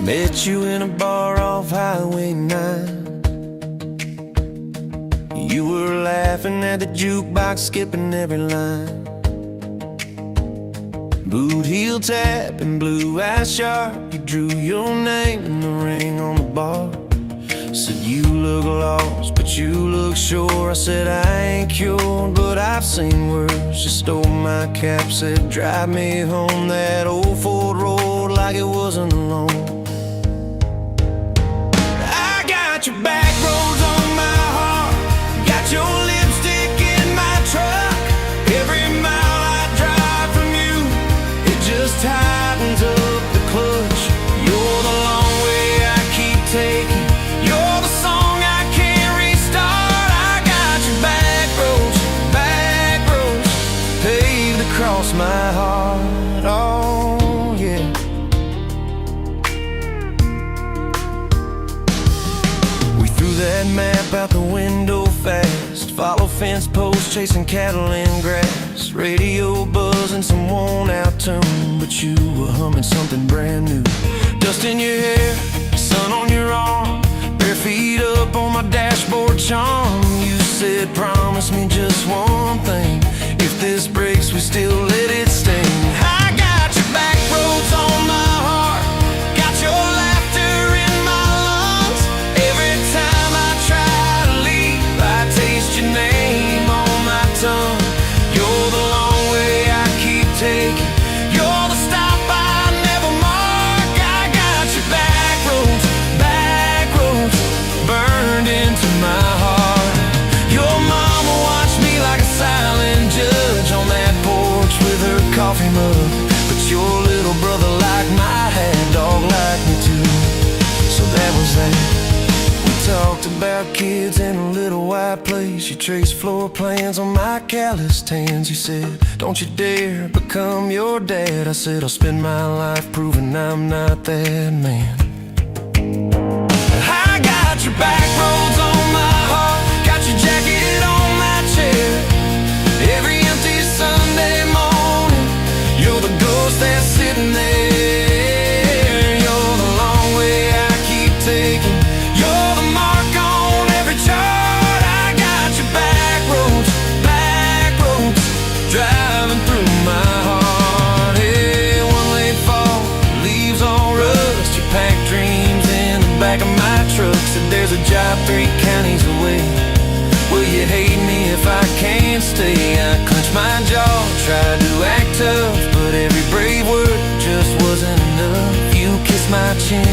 Met you in a bar off Highway 9. You were laughing at the jukebox, skipping every line. Boot heel tap and blue eyes sharp. You drew your name in the ring on the bar. Said you look lost, but you look sure. I said I ain't cured, but I've seen worse. You stole my cap, said drive me home that old Ford road like it wasn't alone. I got your back roads on my heart, got your lipstick in my truck. Every mile I drive from you, it just tightens up the clutch. You're the long way I keep taking. You're the song I can't restart. I got your back roads paved across my heart. Oh yeah. We threw that map out the window fast. Follow fence posts, chasing cattle in grass. Radio buzzing some worn out tune, but you were humming something brand new. Dust in your hair, sun on your arm, bare feet up on my dashboard charm. You said promise me just one thing, if this breaks we still let it sting. I got your back roads on my heart, got your laughter in my lungs. Every time I try to leave, I taste your name on my tongue. You're the long way I keep taking, you're the stop I never mark. I got your back roads burned into my heart. Your mama watched me like a silent judge on that porch with her coffee mug, but your little brother liked my hat, dog liked me too. So that was that. We talked about kids in a little white place. You traced floor plans on my calloused hands. You said, don't you dare become your dad. I said, I'll spend my life proving I'm not that man. I got your back roads on my heart, got your jacket on my chair. Every empty Sunday morning, you're the ghost that's sitting there. You're the long way I keep taking, you're the mark on every chart. I got your back roads driving through my heart. Hey, one late fall, leaves all rust. You pack dreams in the back of my truck. Said there's a job 3 counties away. Will you hate me if I can't stay? I clenched my jaw, tried to act tough, but every brave word just wasn't enough. You kissed my chin,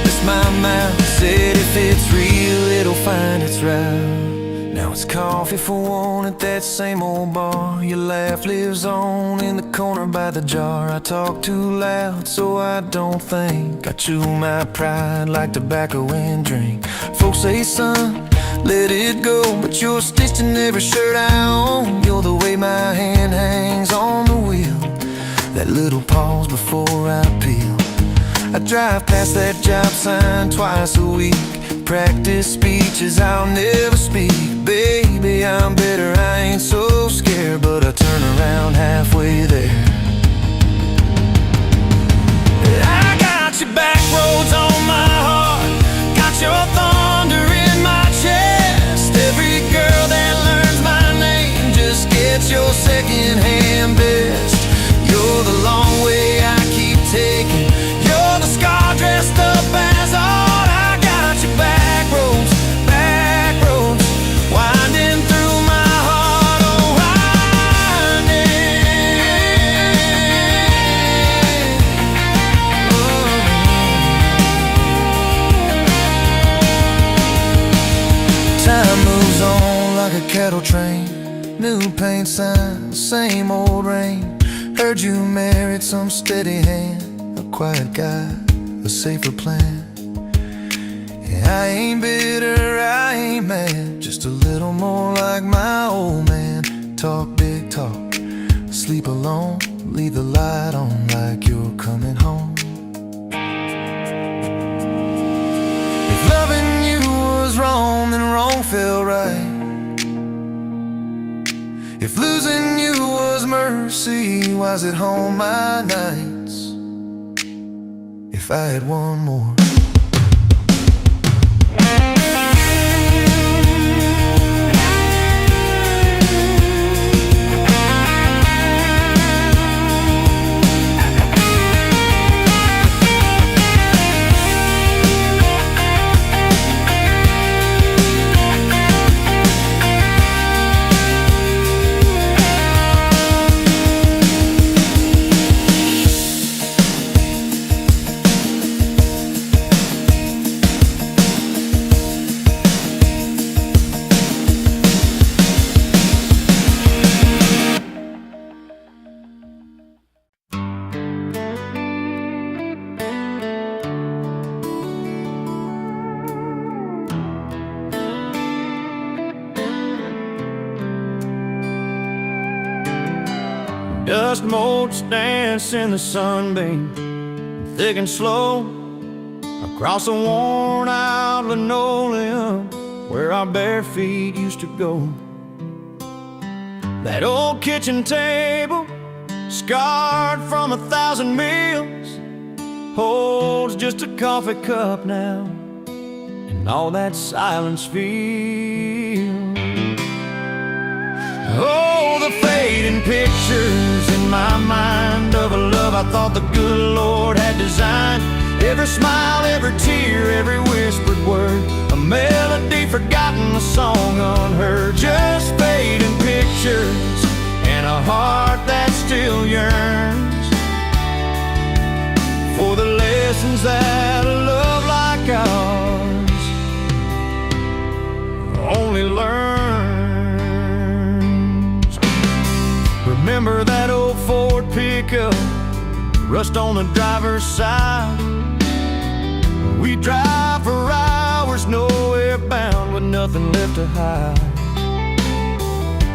missed my mouth, said if it's real, it'll find its route. Now it's coffee for one at that same old bar. Your laugh lives on in the corner by the jar. I talk too loud, so I don't think. I chew my pride like tobacco and drink. Folks say, son, let it go, but you're stitched in every shirt I own. You're the way my hand hangs on the wheel, that little pause before I peel. I drive past that job sign twice a week, practice speeches I'll never speak. Baby, I'm better, I ain't so scared, but I turn around halfway there. I got your back roads on my heart, got your thunder in my chest. Every girl that learns my name just gets your second-hand best. You're the long way I keep taking, you're the scar dressed up as art. I got your back roads winding through my heart. Oh, winding. Time moves on like a cattle train, new paint sign, same old rain. Heard you married some steady hand, a quiet guy, a safer plan. Yeah, I ain't bitter, I ain't mad, just a little more like my old man. Talk big talk, sleep alone, leave the light on like you're coming home. If loving you was wrong, then wrong felt right. If losing you was mercy, why's it home my nights? If if I had one more. Dust motes dance in the sunbeam, thick and slow, across the worn-out linoleum where our bare feet used to go. That old kitchen table, scarred from 1,000 meals, holds just a coffee cup now, and all that silence feels. Oh, the fading pictures in my mind of a love I thought the good Lord had designed. Every smile, every tear, every whispered word, a melody forgotten, a song unheard. Just fading pictures and a heart that still yearns for the lessons that a love like ours only learns. Remember that old Ford pickup, rust on the driver's side. We drive for hours, nowhere bound, with nothing left to hide.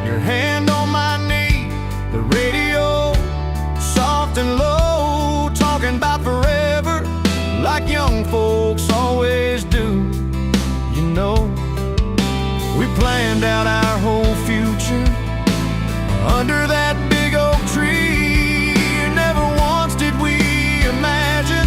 Your hand on my knee, the radio soft and low, talking about forever like young folks always do. You know, we planned out our whole future under that big oak tree. Never once did we imagine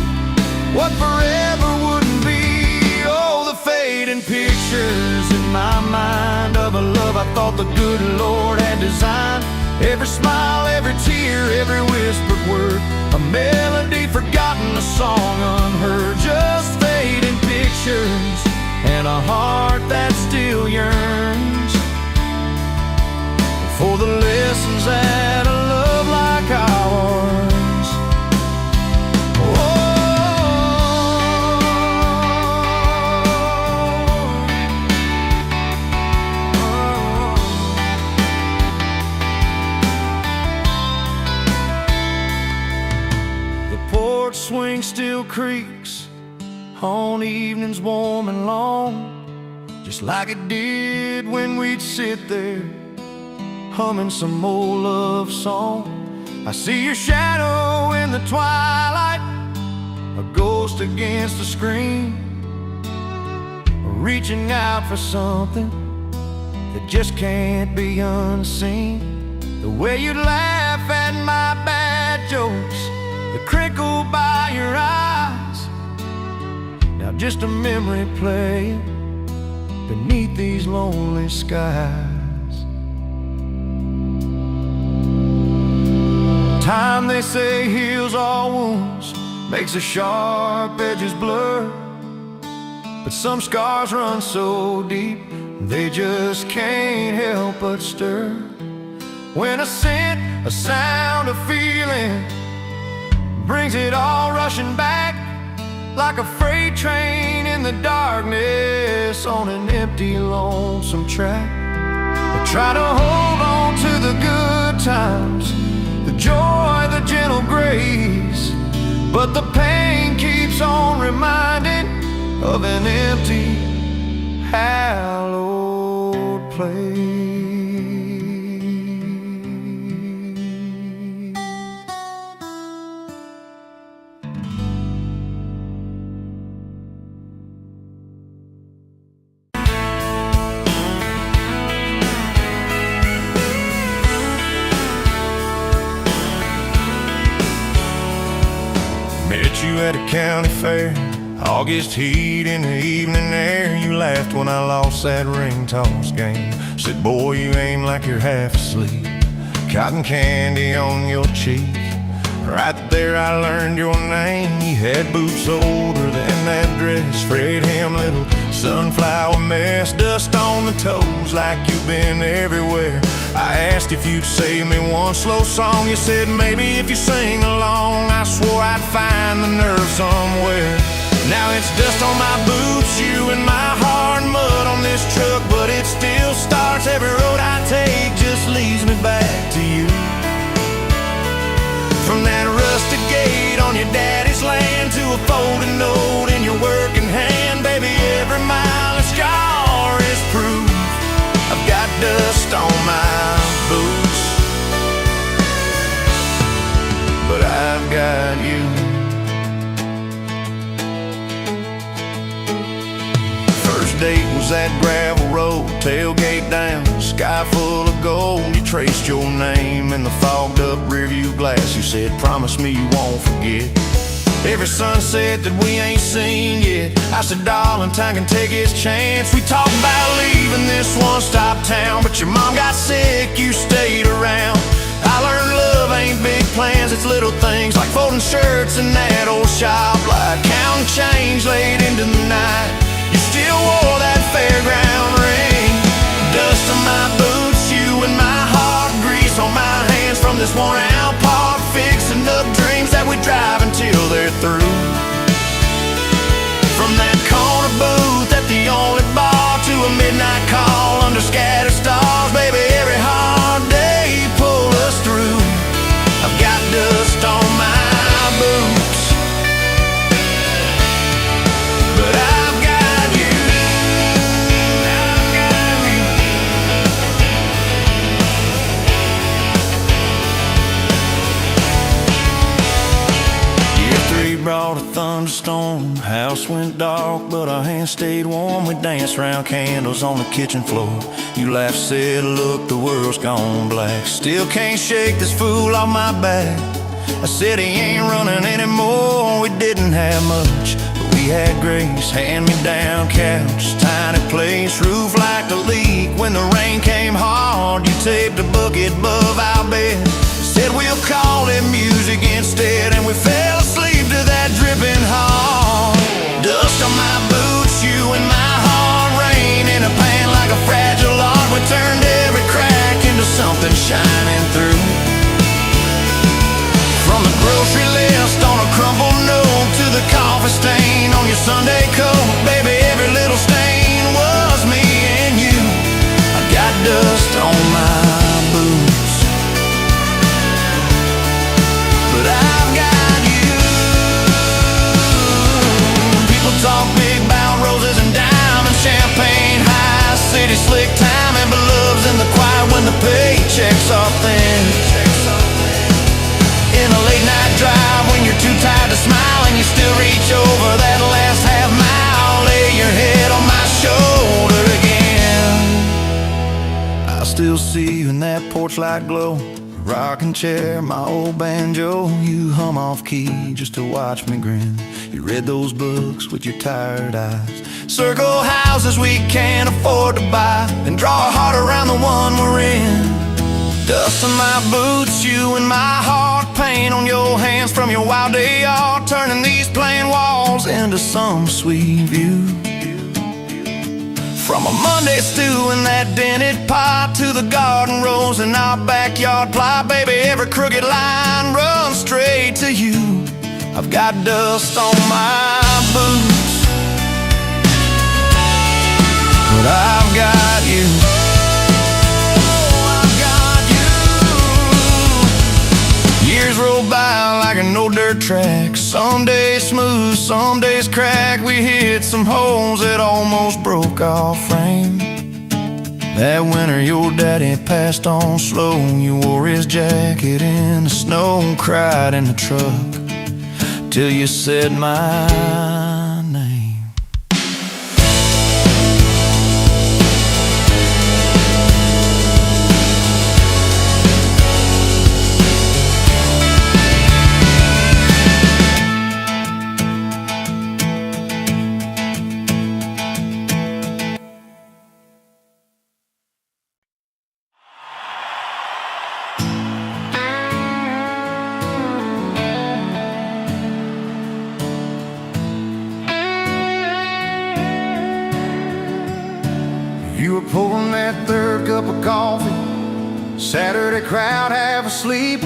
what forever wouldn't be. Oh, the fading pictures in my mind of a love I thought the good Lord had designed. Every smile, every tear, every whispered word, a melody forgotten, a song unheard. Just fading pictures and a heart that still yearns for the lessons that a love like ours. The porch swing still creaks on evenings warm and long, just like it did when we'd sit there humming some old love song. I see your shadow in the twilight, a ghost against the screen, reaching out for something that just can't be unseen. The way you laugh at my bad jokes, the crinkle by your eyes, now just a memory playing beneath these lonely skies. Time, they say, heals all wounds, makes the sharp edges blur, but some scars run so deep they just can't help but stir. When a scent, a sound, a feeling brings it all rushing back, like a freight train in the darkness on an empty, lonesome track. I try to hold on to the good times, the joy, the gentle grace, but the pain keeps on reminding of an empty, hallowed place. Met you at a county fair, August heat in the evening air. You laughed when I lost that ring toss game. Said, boy, you aim like you're half asleep. Cotton candy on your cheek. Right there I learned your name. You had boots older than that dress. Fred Ham, little sunflower mess. Dust on the toes like you've been everywhere. I asked if you'd save me one slow song. You said maybe if you sing along. I swore I'd find the nerve somewhere. Now it's dust on my boots, you and my hard mud on this truck, but it still starts. Every road I take just leads me back to you. From that rusted gate on your daddy's land to a folded note in your working hand, baby, every mile a scar is proof. I've got dust on my boots, but I've got you. First date was that gravel road, tailgate down, sky full of gold. You traced your name in the fogged up rearview glass. You said, promise me you won't forget every sunset that we ain't seen yet. I said, darling, time can take its chance. We talked about leaving this one-stop town, but your mom got sick, you stayed around. I learned love ain't big plans, it's little things like folding shirts in that old shop, like counting change late into the night. You still wore that fairground ring. Dust on my boots, you and my heart, grease on my hands from this worn-out part, fixing up dreams that we drive until they're through. From that corner booth at the only bar to a midnight call under scattered stars, baby, every hard day pull us through. I've got dust on my boots, but I've got you. I've got you. Year 3 brought a thunderstorm. House went dark, but our hands stayed warm. We danced round candles on the kitchen floor. You laughed, said, look, the world's gone black. Still can't shake this fool off my back. I said he ain't running anymore. We didn't have much, but we had grace. Hand-me-down couch, tiny place, roof like a leak. When the rain came hard, you taped a bucket above our bed. Said we'll call it music instead, and we fell asleep to that dripping heart. Dust on my boots, you and my heart, rain in a pan like a fragile art. We turned every crack into something shining through. From the grocery list on a crumpled note to the coffee stain on your Sunday coat, baby, every little stain was me and you. I got dust on my boots, but I've got you. People talk big about roses and diamonds, champagne high, city slick timing, but love's in the quiet when the paychecks are thin. In a late night drive when you're too tired to smile and you still reach over that last half mile, lay your head on my shoulder again. I still see you in that porch light glow, rocking chair, my old banjo. You hum off key just to watch me grin. You read those books with your tired eyes, circle houses we can't afford to buy, and draw a heart around the one we're in. Dust on my boots, you and my heart, paint on your hands from your wild day art, turning these plain walls into some sweet view. From a Monday stew in that dented pot to the garden rose in our backyard plot, baby, every crooked line runs straight to you. I've got dust on my boots, but I've got you. Years roll by like an old dirt track. Some days smooth, some days crack. We hit some holes that almost broke our frame. That winter your daddy passed on slow. You wore his jacket in the snow, cried in the truck till you said my name. You were pulling that third cup of coffee, Saturday crowd half asleep,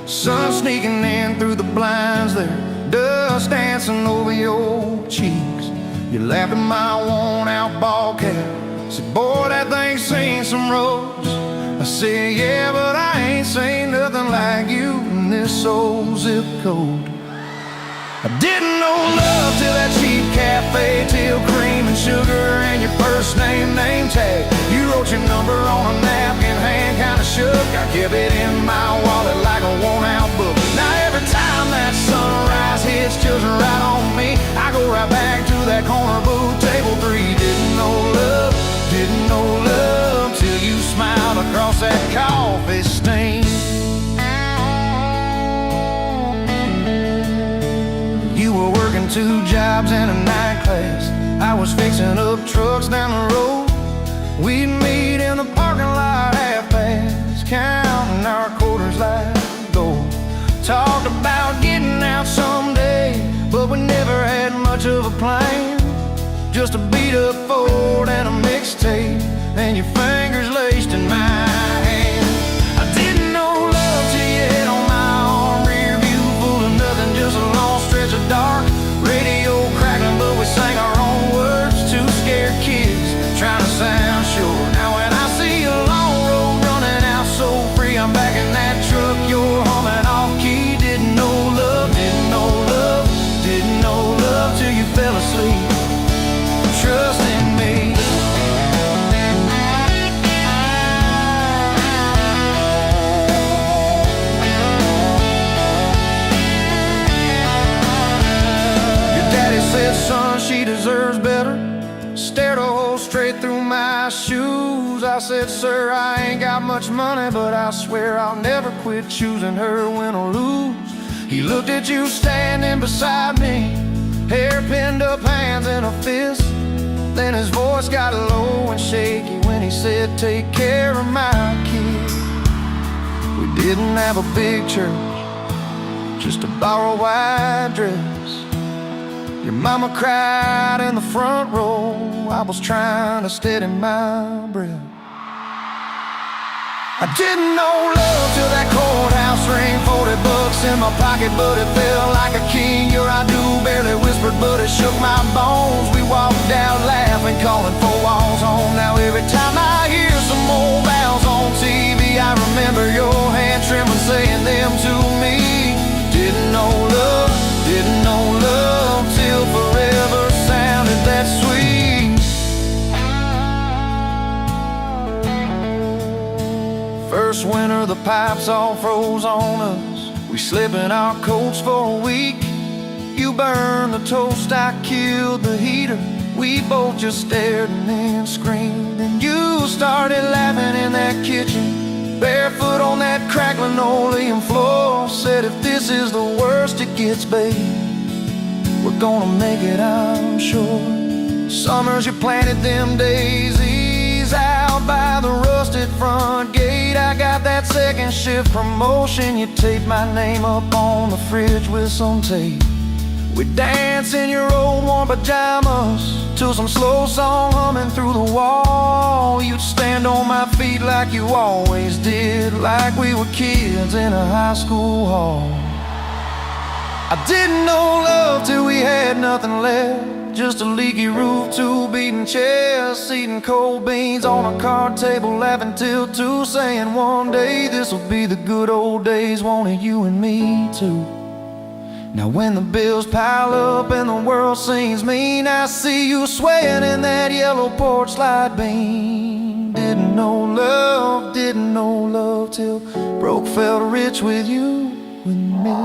sun sneaking in through the blinds there, dust dancing over your cheeks. You laughed at my worn-out ball cap, said, boy, that thing's seen some roads. I said, yeah, but I ain't seen nothing like you in this old zip code. I didn't know love till that cheap cafe, till cream and sugar and your first name tag. You wrote your number on a napkin, hand kinda shook. I kept it in my wallet like a worn-out book. Now every time that sunrise hits just right on me, I go right back to that corner booth, table 3. Didn't know love till you smiled across that coffee stain. You were working 2 jobs and a night class. I was fixing up trucks down the road. We'd meet in the parking lot half-past, counting our quarters like gold. Talked about getting out someday, but we never had much of a plan. Just a beat-up Ford and a mixtape, and your fingers laced in my hand. I didn't know love till you hit on my arm, rear view full of nothing, just a long stretch of dark. Radio crackling, but we sang our own words, 2 scared kids trying to sound sure. Now when I see a long road running out so free, I'm back in that truck, you're humming off key. Didn't know love till you fell asleep, trust in me. Your daddy said, son, she deserves better. Stared a hole straight through my shoes. I said, sir, I ain't got much money, but I swear I'll never quit choosing her, win or lose. He looked at you standing beside me, hair pinned up, hands in a fist. Then his voice got low and shaky when he said, take care of my kid. We didn't have a big church, just a borrowed white dress. Your mama cried in the front row, I was trying to steady my breath. I didn't know love till that courthouse ring, 40 bucks in my pocket, but it felt like a king. Your I do barely whispered, but it shook my bones. We walked out laughing, calling 4 walls home. Now every time I hear some old vows on TV, I remember your hand trembling, saying them to me. Didn't know love till forever sounded that sweet. First winter, the pipes all froze on us. We slept in our coats for a week. You burned the toast, I killed the heater. We both just stared and then screamed. And you started laughing in that kitchen, barefoot on that cracked linoleum floor. Said, if this is the worst it gets, babe, we're gonna make it, I'm sure. Summers you planted them daisies out by the rusted front gate. I got that second shift promotion. You taped my name up on the fridge with some tape. We'd dance in your old warm pajamas to some slow song humming through the wall. You'd stand on my feet like you always did, like we were kids in a high school hall. I didn't know love till we had nothing left, just a leaky roof, 2 beating chests, eating cold beans on a card table, laughing till 2, saying one day this'll be the good old days, wanted you and me too. Now when the bills pile up and the world seems mean, I see you swaying in that yellow porch light beam. Didn't know love till broke felt rich with you and me.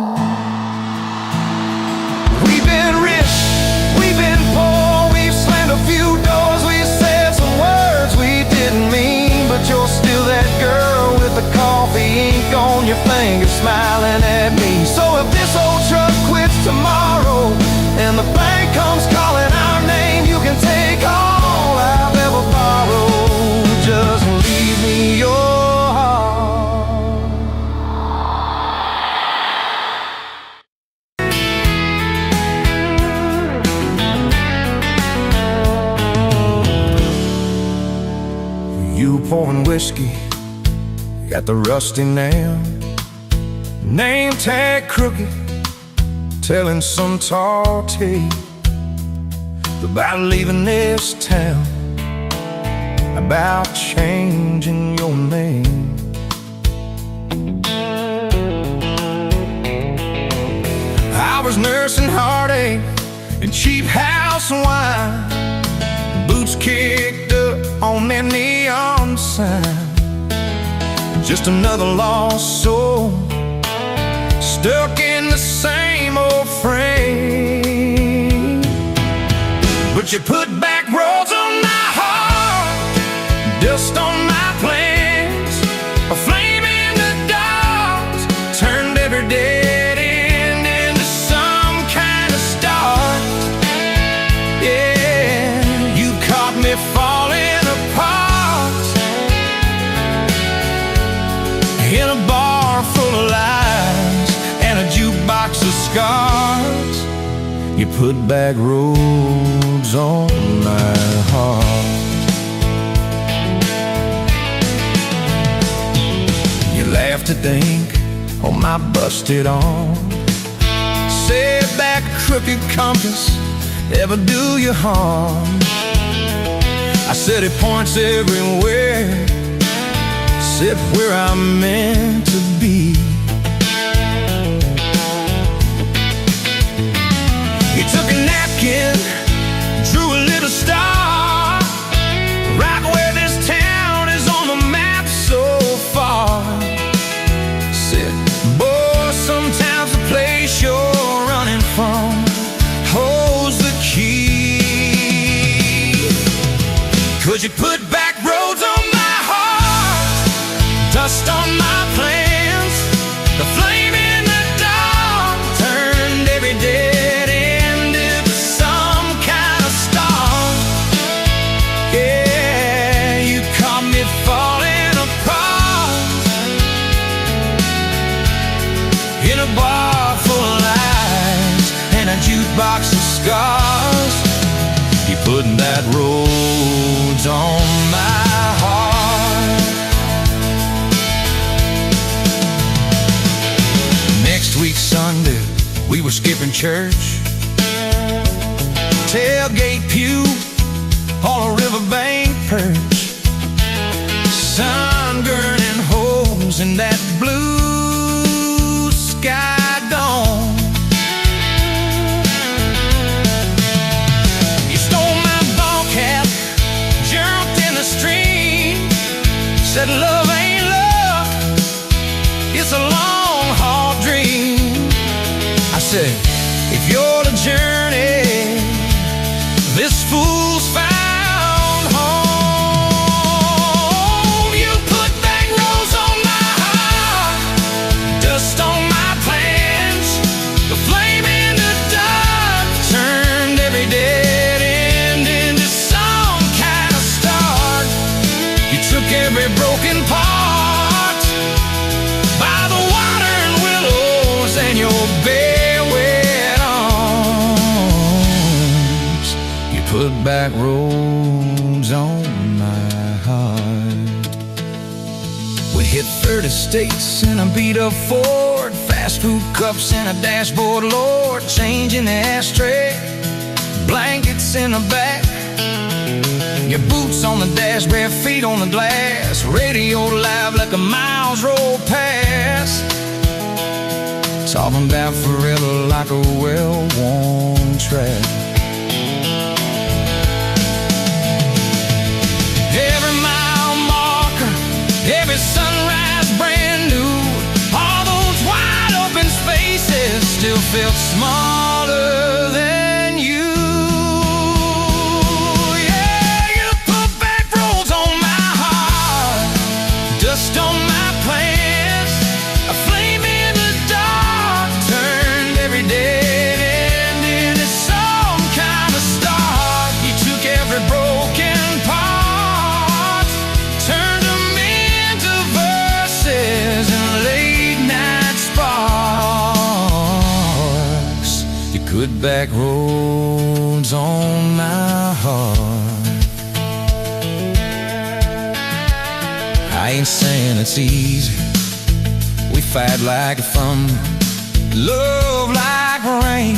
We've been rich, we've been poor, we've slammed a few doors, we've said some words we didn't mean, but you're still that girl with the coffee ink on your finger, smiling at me. So if this old truck quits tomorrow and the bank comes calling our name, you can take all I've ever borrowed, just leave me your heart. pouring whiskey at the rusty nail. Name tag crooked, telling some tall tale about leaving this town, about changing your name. I was nursing heartache and cheap house wine, boots kicked up on that neon sign. Just another lost soul, stuck in the same old frame. But you put back roads on my heart, dust on my plans, a flame in the dark, turned every dead end into some kind of start. Yeah, you caught me falling apart in a bar full of lies and a jukebox of scars. You put back roads on my heart. You laugh to think on my busted arm, said that crooked compass ever do you harm. I said it points everywhere, except where I'm meant to be. You took a napkin, drew a little star, right where this town is on the map so far. Said, boy, sometimes the place you're running from holds the key. 'Cause you put back roads on my heart, dust on my plans, the flame in the dark turned every dead end into some kind of star. Yeah, you caught me falling apart in a bar full of lies and a jukebox of scars. You putting that roads on my heart. Next week Sunday, we were skipping church, tailgate pew on a riverbank perch, sun burning holes in that blue sky dawn. You stole my ball cap, jumped in the stream, said love ain't love, it's a long haul dream. I said, if you're the journey, this fool's found home. You put back roads on my heart, dust on my plans, the flame in the dark turned every dead end into some kind of start. You took every broken part by the water and willows and your bare wet arms. You put back roads on my heart. We hit 30 states in a beat-up Ford, fast food cups in a dashboard, Lord, change in the ashtray, blankets in the back, your boots on the dash, bare feet on the glass, radio live like a miles roll past, talking about forever like a well-worn track. Every mile marker, every sunrise brand new, all those wide open spaces still felt smaller than you. Yeah, you put back roads on my heart, dust on my plans, a flame in the dark turned every dead end into some kind of start. You took every broken part, turned them into verses and late night sparks. You put back roads on my heart. I ain't saying it's easy. We fight like thunder, love like rain,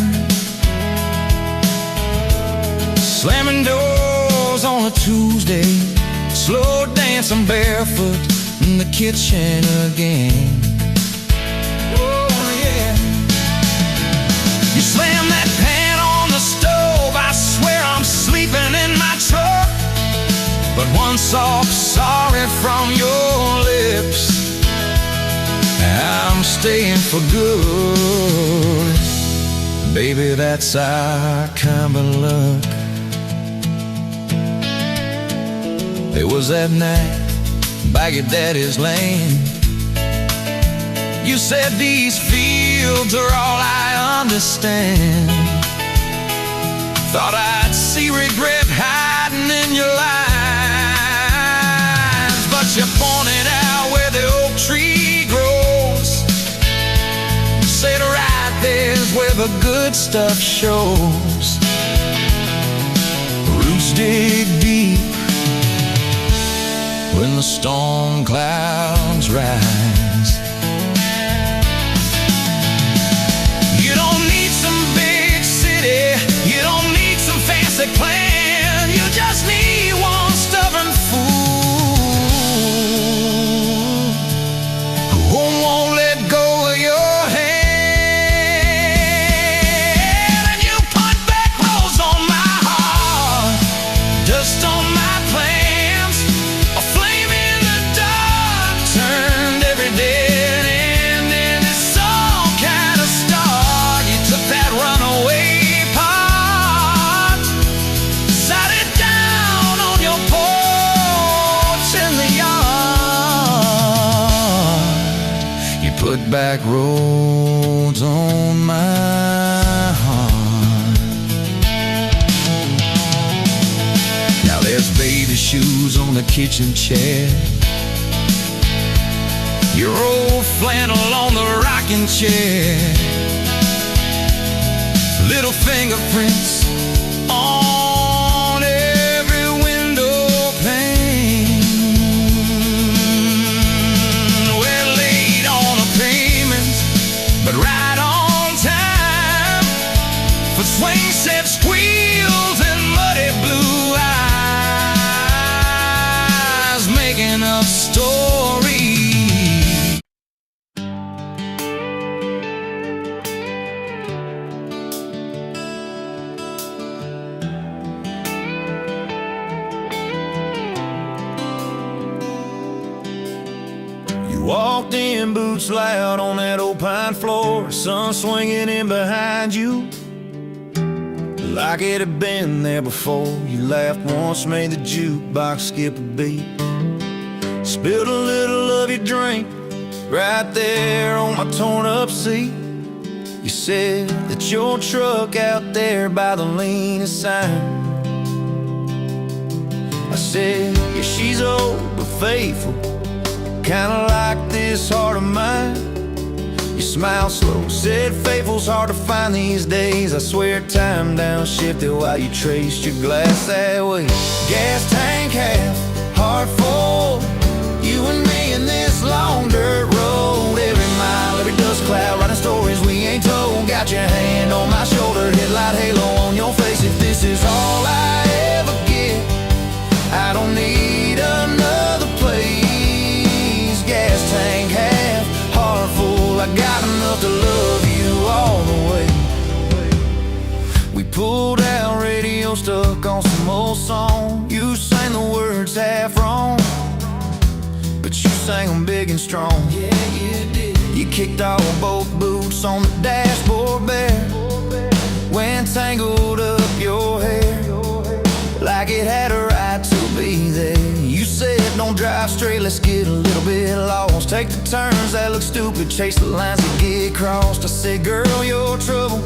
slamming doors on a Tuesday, slow dancing barefoot in the kitchen again. Oh yeah. You slam that pan on the stove, I swear I'm sleeping in my truck. But one soft sorry from your lips, I'm staying for good. Baby, that's our kind of luck. It was that night by your daddy's land. You said these fields are all I understand. Thought I'd see regret hiding in your eyes, but you pointed out where the oak tree grows. Said right there's where the good stuff shows. Roots dig deep when the storm clouds rise. You don't need some big city, you don't need some fancy plan. You just need one stubborn fool who won't let go of your hand. And you put back roads on my heart, dust on my plans, a flame in the dark turned every dead end into some kind of star. You took that runaway part, sat it down on your porch in the yard. You put back roads on my heart. Now there's baby shoes on the kitchen chair, your old flannel on the rocking chair, little fingerprints on every window pane. We're late on a payment, but right on time for swing set squeals and muddy blue eyes, making up stories. You walked in, boots loud on that old pine floor, sun swinging in behind you like it had been there before. You laughed once, made the jukebox skip a beat, spilled a little of your drink right there on my torn up seat. You said that your truck out there by the leanest sign. I said, yeah, she's old but faithful, kinda like this heart of mine. You smiled slow, said faithful's hard to find these days. I swear time downshifted while you traced your glass that way. Gas tank half, heart full, you and me in this long dirt road. Every mile, every dust cloud, writing stories we ain't told. Got your hand on my shoulder, headlight halo on your face. If this is all I ever get, I don't need another place. Gas tank half, heart full, I got enough to love you all the way. We pulled out, radio stuck on some old song. You sang the words half wrong, but you sang them big and strong. Yeah, you did. You kicked off both boots on the dashboard bare, when tangled up your hair like it had a right to be there. You said don't drive straight, let's get a little bit lost, take the turns that look stupid, chase the lines that get crossed. I said, girl, you're trouble.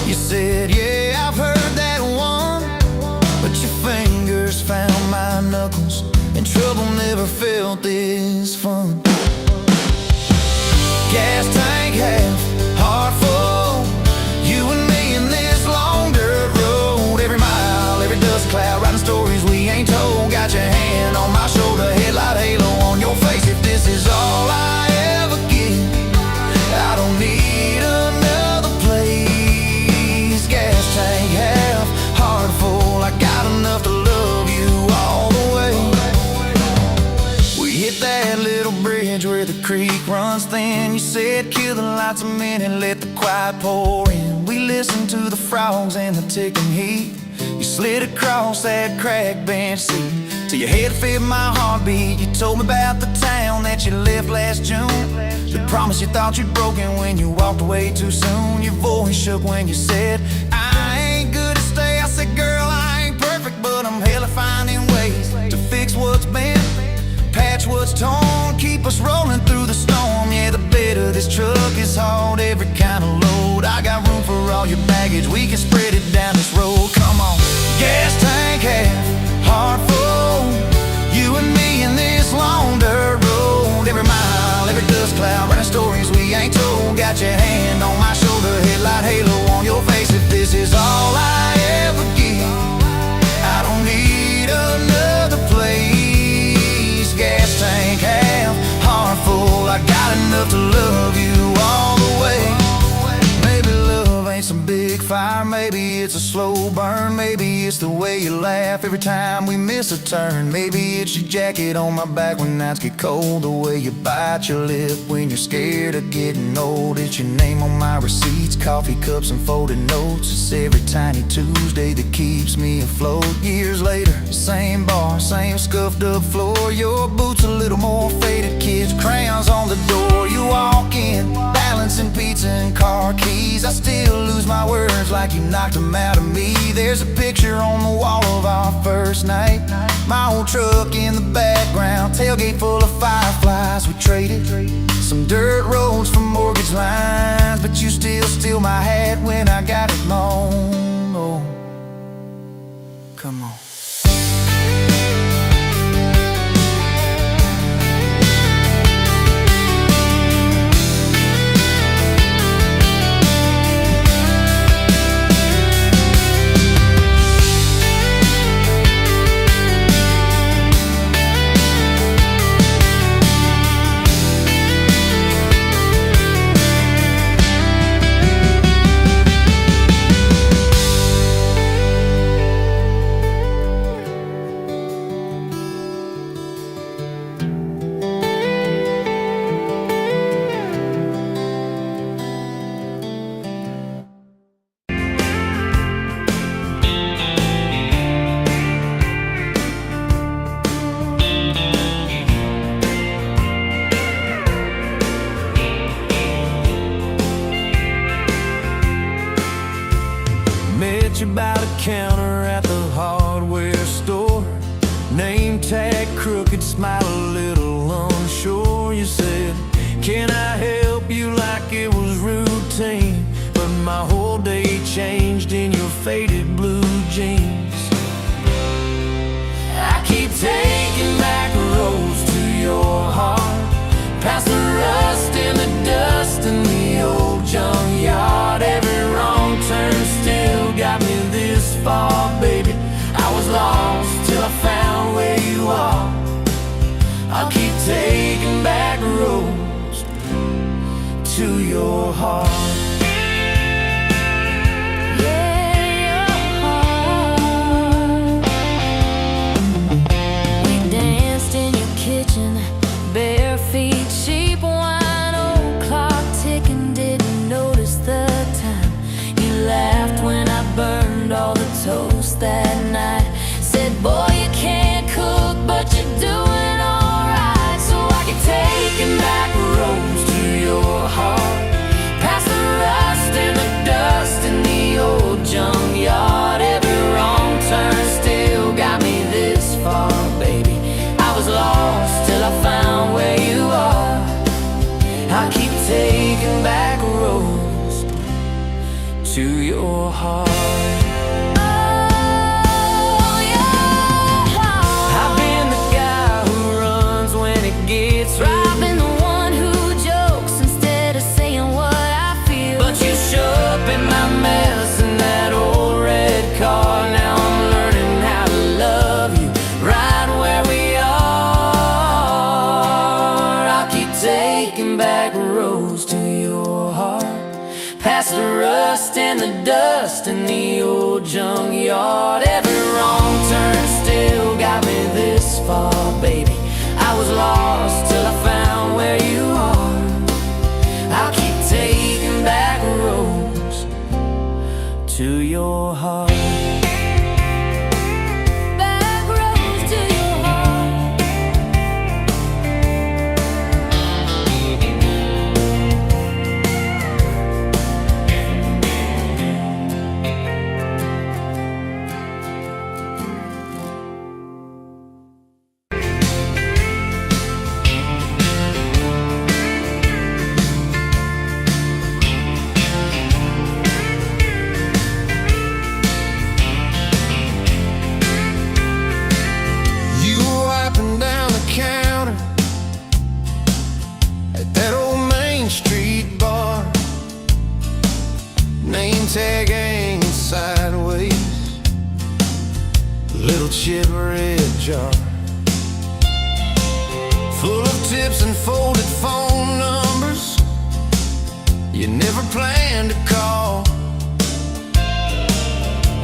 You said, yeah, I've heard that one, but your fingers found my knuckles, and trouble never felt this fun. Gas tank half, heart full, you and me in this long dirt road. Every mile, every dust cloud, writing stories we ain't told. Got your hand on my shoulder, headlight halo on your face. runs thin. You said kill the lights a minute, let the quiet pour in. We listened to the frogs and the ticking heat. You slid across that cracked bench seat till your head fit my heartbeat. You told me about the town that you left last June, the promise you thought you'd broken when you walked away too soon. Your voice shook when you said, I ain't good to stay. I said, girl, I ain't perfect, but I'm hella finding ways to fix what's bent, patch what's torn, keep us rolling through the storm. Yeah, the bed of this truck is hauled every kind of load. I got room for all your baggage, we can spread it down this road. Come on, gas tank half, heart full, you and me in this long dirt road. Every mile, every dust cloud, running stories we ain't told. Got your hand on my shoulder, headlight halo on your face. If this is all I ever give, I don't need another place. Gas tank half, heart full, I got enough to love you all the way. Maybe love ain't some big fire, maybe it's a slow burn. Maybe it's the way you laugh every time we miss a turn. Maybe it's your jacket on my back when nights get cold, the way you bite your lip when you're scared of getting old. It's your name on my receipts, coffee cups and folded notes. It's every tiny Tuesday that keeps me afloat. Years later, same bar, same scuffed up floor. Your boots a little more faded, kids, crayons on the door. You walk in, balancing pizza and car keys. I still lose my words like you knocked them out of me. There's a picture on the wall of our first night, my old truck in the background, tailgate full of fireflies. We traded some dirt roads for mortgage lines, but you still steal my hat when I got it long. Oh, come on. Met you by the counter at the hardware store, name tag crooked, smile a little unsure. You said, can I help you, like it was routine, but my whole day changed in your faded blue jeans. I keep taking back roads to your heart, past the rust and the dust in the old junkyard. Every wrong turn still got me this far, baby. I was lost till I found where you are. I'll keep taking back roads to your heart. Bare feet, cheap wine, old clock ticking, didn't notice the time. You laughed when I burned all the toast that night. Said, boy, you can't cook, but you're doing alright. So I keep taking back roads to your heart, past the rust and the dust in the old junkyard. Every wrong turn still got me this far, baby. I was lost till I found where you are. I keep taking back roads to your heart. Oh, yeah. I've been the guy who runs when it gets real. I've been the one who jokes instead of saying what I feel. But you show up in my mess in that old red car. Now I'm learning how to love you right where we are. Taking back roads to your heart, past the rust and the dust in the old junkyard. Every wrong turn still got me this far, baby. I was lost till I found where you are. little chip red jar full of tips and folded phone numbers you never planned to call.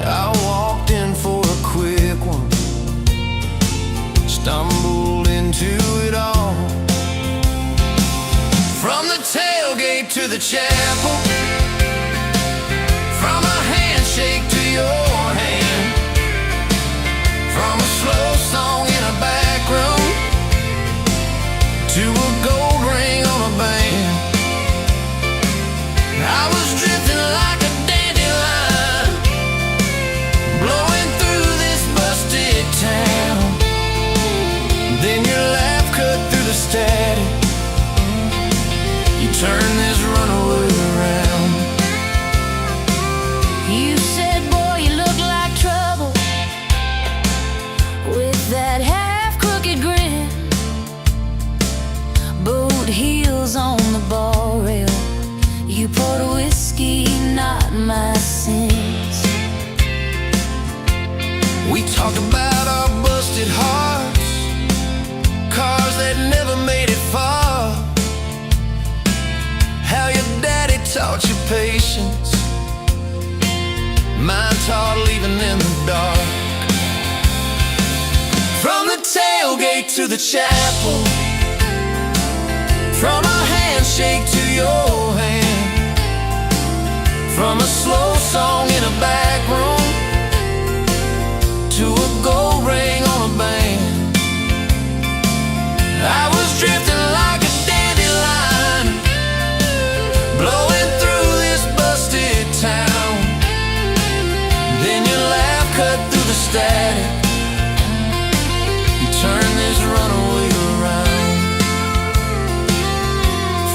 I walked in for a quick one, stumbled into it all. From the tailgate to the chapel, from a handshake to your hand, from a slow song in a back room to a gold ring on a band. I was drifting like a dandelion, blowing through this busted town. Then your laugh cut through the static, you turn this runaway around. You said, boy, you look like trouble, with that half-crooked grin, boot heels on the ball rail. You poured whiskey, not my sins. We talked about our busted hearts, cars that never made it far, how your daddy taught you patience, mine taught leaving in the dark. From the tailgate to the chapel, from a handshake to your hand, from a slow song in a back room to a gold ring on a band. I was drifting like a dandelion, blowing through this busted town. Then your laugh cut through the static, you turn this runaway around.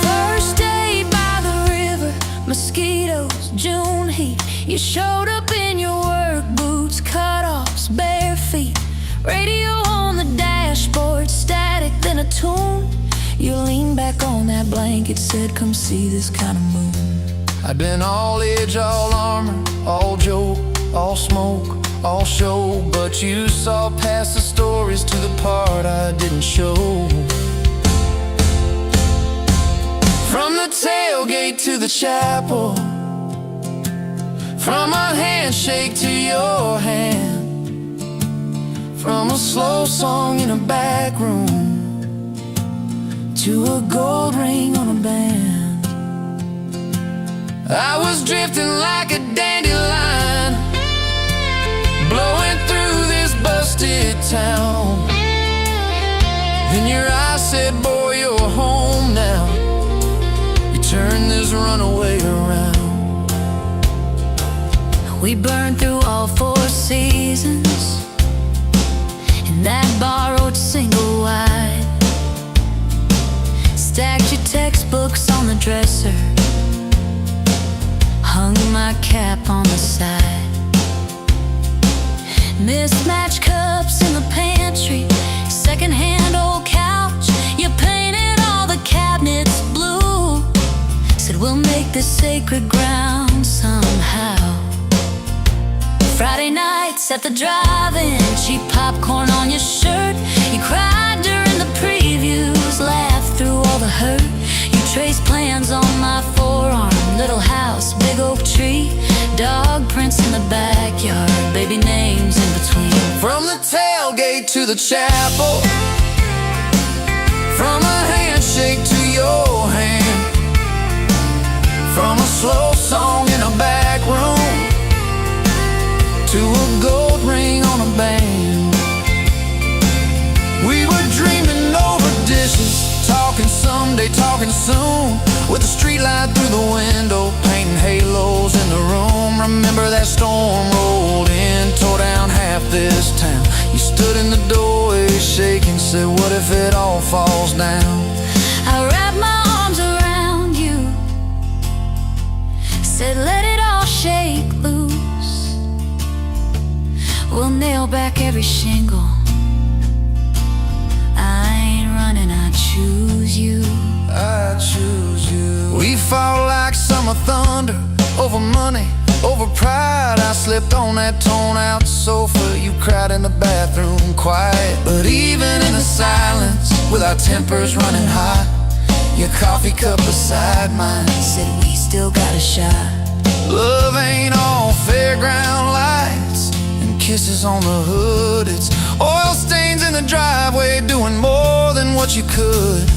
First day by the river, mosquitoes, June heat. You showed up in your work boots, cut-offs, bare feet, radio on the dashboard, static, then a tune. You leaned back on that blanket, said, come see this kind of moon. I'd been all edge, all armor, all joke, all smoke, all show, but you saw past the stories to the part I didn't show. From the tailgate to the chapel, from a handshake to your hand, from a slow song in a back room to a gold ring on a band. I was drifting like a dandelion, blowing through this busted town. Then your eyes said, boy, you're home now. You turned this runaway around. We burned through all 4 seasons in that borrowed single wide. Stacked your textbooks on the dresser, hung my cap on the side. Mismatched cups in the pantry, secondhand old couch. You painted all the cabinets blue, said we'll make this sacred ground somehow. Friday nights at the drive-in, cheap popcorn on your shirt. You cried during the previews, laughed through all the hurt. You traced plans on my forearm, little house, big oak tree, dog prints in the backyard, baby names in between. From the tailgate to the chapel, from a handshake to your hand, from a slow song in a back room to a gold ring on a band. We were dreaming over dishes, talking someday, talking soon, with a street light through the window, painting halos in the room. Remember that storm rolled in, tore down half this town. You stood in the doorway shaking, said, what if it all falls down? I wrapped my arms around you, said let it all shake loose. We'll nail back every shingle. I ain't running, I choose you. I choose you. We fought like summer thunder over money, Over pride, I slipped on that torn-out sofa. You cried in the bathroom, quiet. But even in the silence, with our tempers running hot, your coffee cup beside mine said we still got a shot. Love ain't all fairground lights and kisses on the hood. It's oil stains in the driveway, doing more than what you could.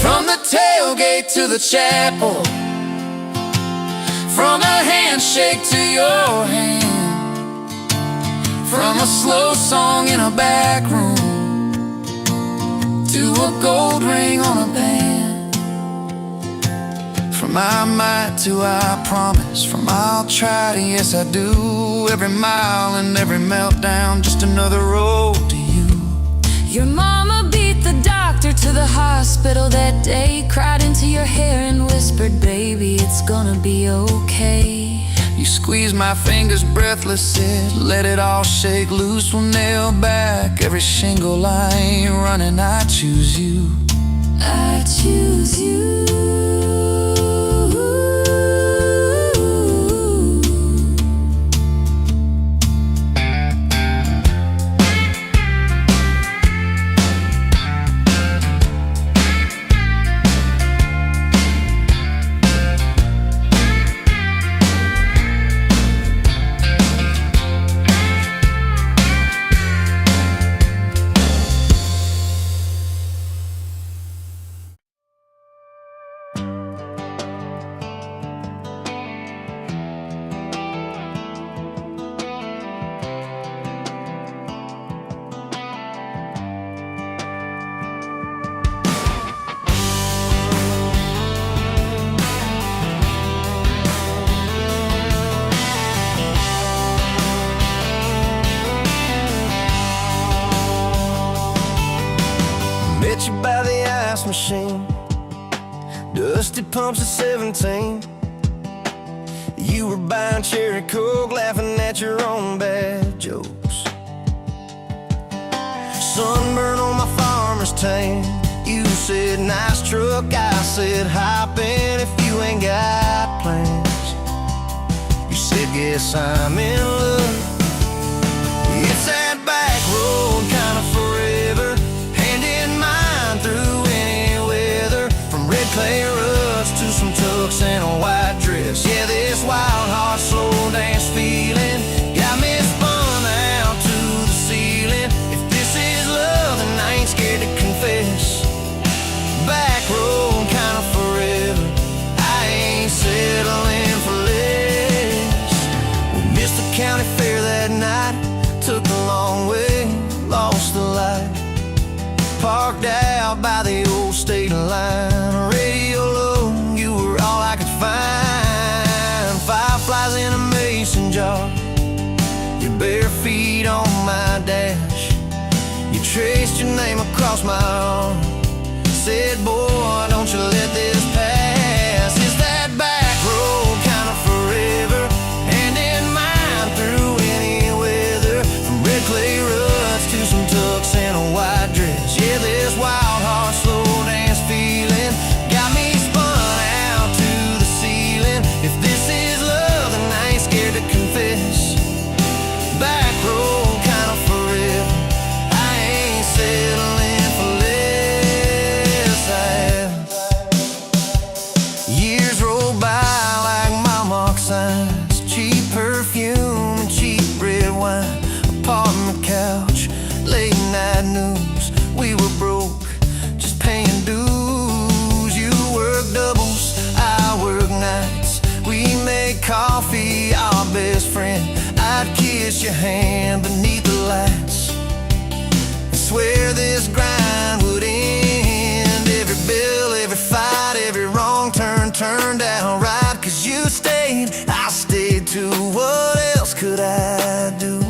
From the tailgate to the chapel, from a handshake to your hand, from a slow song in a back room to a gold ring on a band. From I might to I promise, from I'll try to yes I do. Every mile and every meltdown, just another road to you. Your mama beat the doctor to the hospital that day, cried into your hair and whispered, baby, it's gonna be okay. You squeezed my fingers breathless, said, let it all shake loose. We'll nail back every shingle. I ain't running, I choose you. I choose you. Met you by the ice machine, dusty pumps at 17. You were buying cherry coke, laughing at your own bad jokes. Sunburn on my farmer's tan. You said, nice truck. I said, hop in if you ain't got plans. You said, guess I'm in love. It's that back road kind of forever, hand in mind through any weather. From red clay ruts to some tux and a white dress. Yeah, this wild heart slow dance feeling got me spun out to the ceiling. If this is love, then I ain't scared to confess. Back road kind of forever, I ain't settling for less. We missed the county fair that night, took the long way, lost the light. Parked out by the old state line, radio low, you were all I could find. Fireflies in a mason jar, your bare feet on my dash. You traced your name across my arm, said, boy, don't you let this pass. It's that back road kind of forever, hand in mind through any weather. From red clay ruts to some tux and a white dress. Yeah, this wild heart slow dance feeling got me spun out to the ceiling. If this is love, then I ain't scared to confess. Back road kind of forever, I ain't settling for less. Years roll by like mile mark signs, cheap perfume and cheap red wine, apartment couch, late night news. We were broke, just paying dues. You work doubles, I work nights. We make coffee, our best friend. I'd kiss your hand beneath the lights, swear this grind would end. Every bill, every fight, every wrong turn turned out right. Cause you stayed, I stayed too. What else could I do?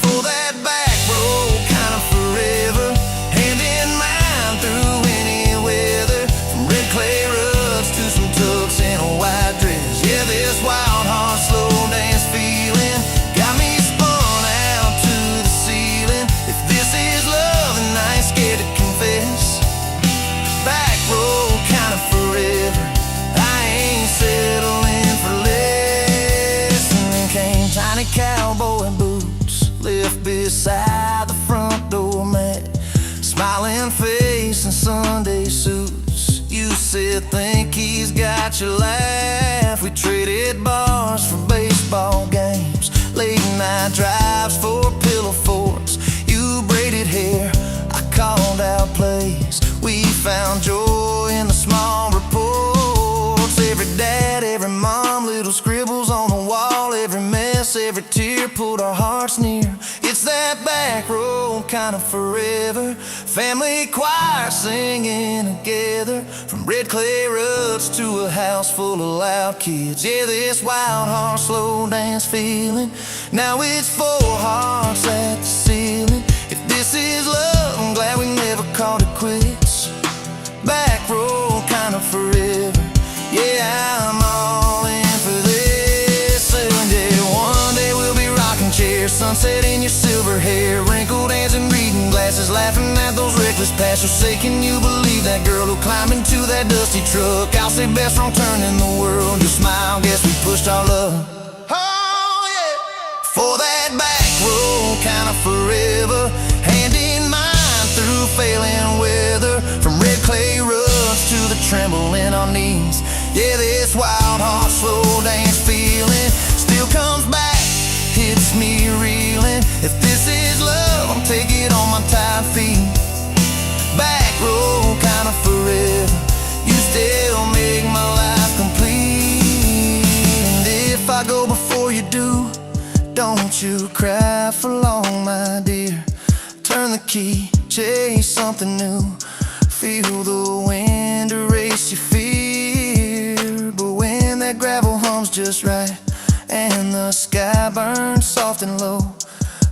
For that back road kind of forever, hand in mind through any weather. From red clay ruts to some tux and a white dress. Yeah, this wild heart slow dance feeling got me spun out beside the front door mat, smiling face and Sunday suits. You said, think he's got your laugh. We traded bars for baseball games, late night drives for pillow forts. You braided hair, I called out plays. We found joy in the small reports. Every dad, every mom, little scribbles on the wall. Every mess, every tear pulled our hearts near. It's that back road kind of forever. Family choir singing together, from red clay ruts to a house full of loud kids. Yeah, this wild heart slow dance feeling. Now it's 4 hearts at the ceiling. If this is love, I'm glad we never called it quits. Back road kind of forever. Yeah, I'm all in for this. And yeah, one day we'll be rocking chairs, sunset in your silver hair, wrinkled hands and reading glasses, laughing at those reckless past. You'll say, can you believe that girl who climbed into that dusty truck? I'll say, best wrong turn in the world. You'll smile, guess we pushed our luck. Oh yeah, for that back road kind of forever, hand in mind through failing weather, from red clay ruts to the tremble in our knees. Yeah, this wild heart slow dance feeling still comes back, hits me reeling. If this is love, I'll take it on my tired feet. Back road kind of forever, you still make my life complete. And if I go before you do, don't you cry for long, my dear. Turn the key, chase something new, feel the wind erase your fear. But when that gravel hums just right and the sky burns soft and low,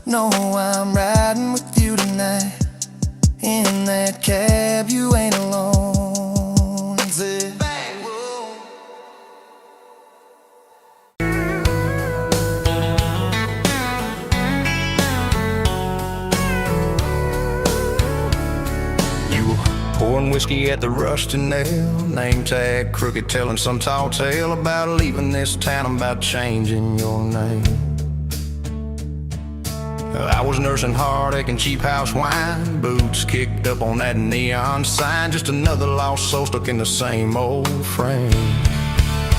know I'm riding with you tonight. In that cab, you ain't alone. It's it. Pouring whiskey at the Rusty Nail, name tag crooked, telling some tall tale about leaving this town, about changing your name. I was nursing heartache and cheap house wine, boots kicked up on that neon sign, just another lost soul stuck in the same old frame.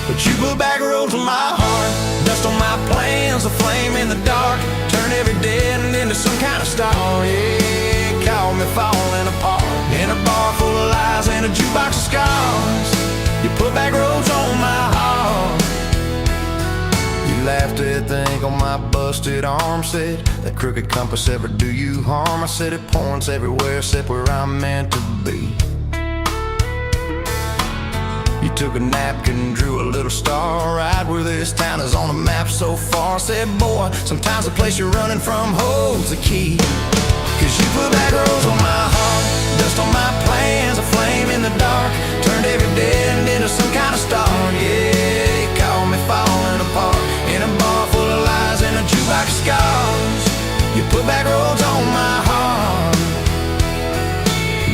But you put back roads on my heart, dust on my plans, a flame in the dark, turn every dead end into some kind of star. Yeah, call me falling apart, in a bar full of lies and a jukebox of scars. You put back roads on my heart. You laughed at the ink on my busted arm, said, that crooked compass ever do you harm? I said, it points everywhere except where I'm meant to be. You took a napkin, drew a little star right where this town is on the map so far. Said, boy, sometimes the place you're running from holds the key. Cause you put back roads on my heart, dust on my plans, a flame in the dark, turned every dead end into some kind of star. Yeah, you called me falling apart, in a bar full of lies and a jukebox of scars. You put back roads on my heart.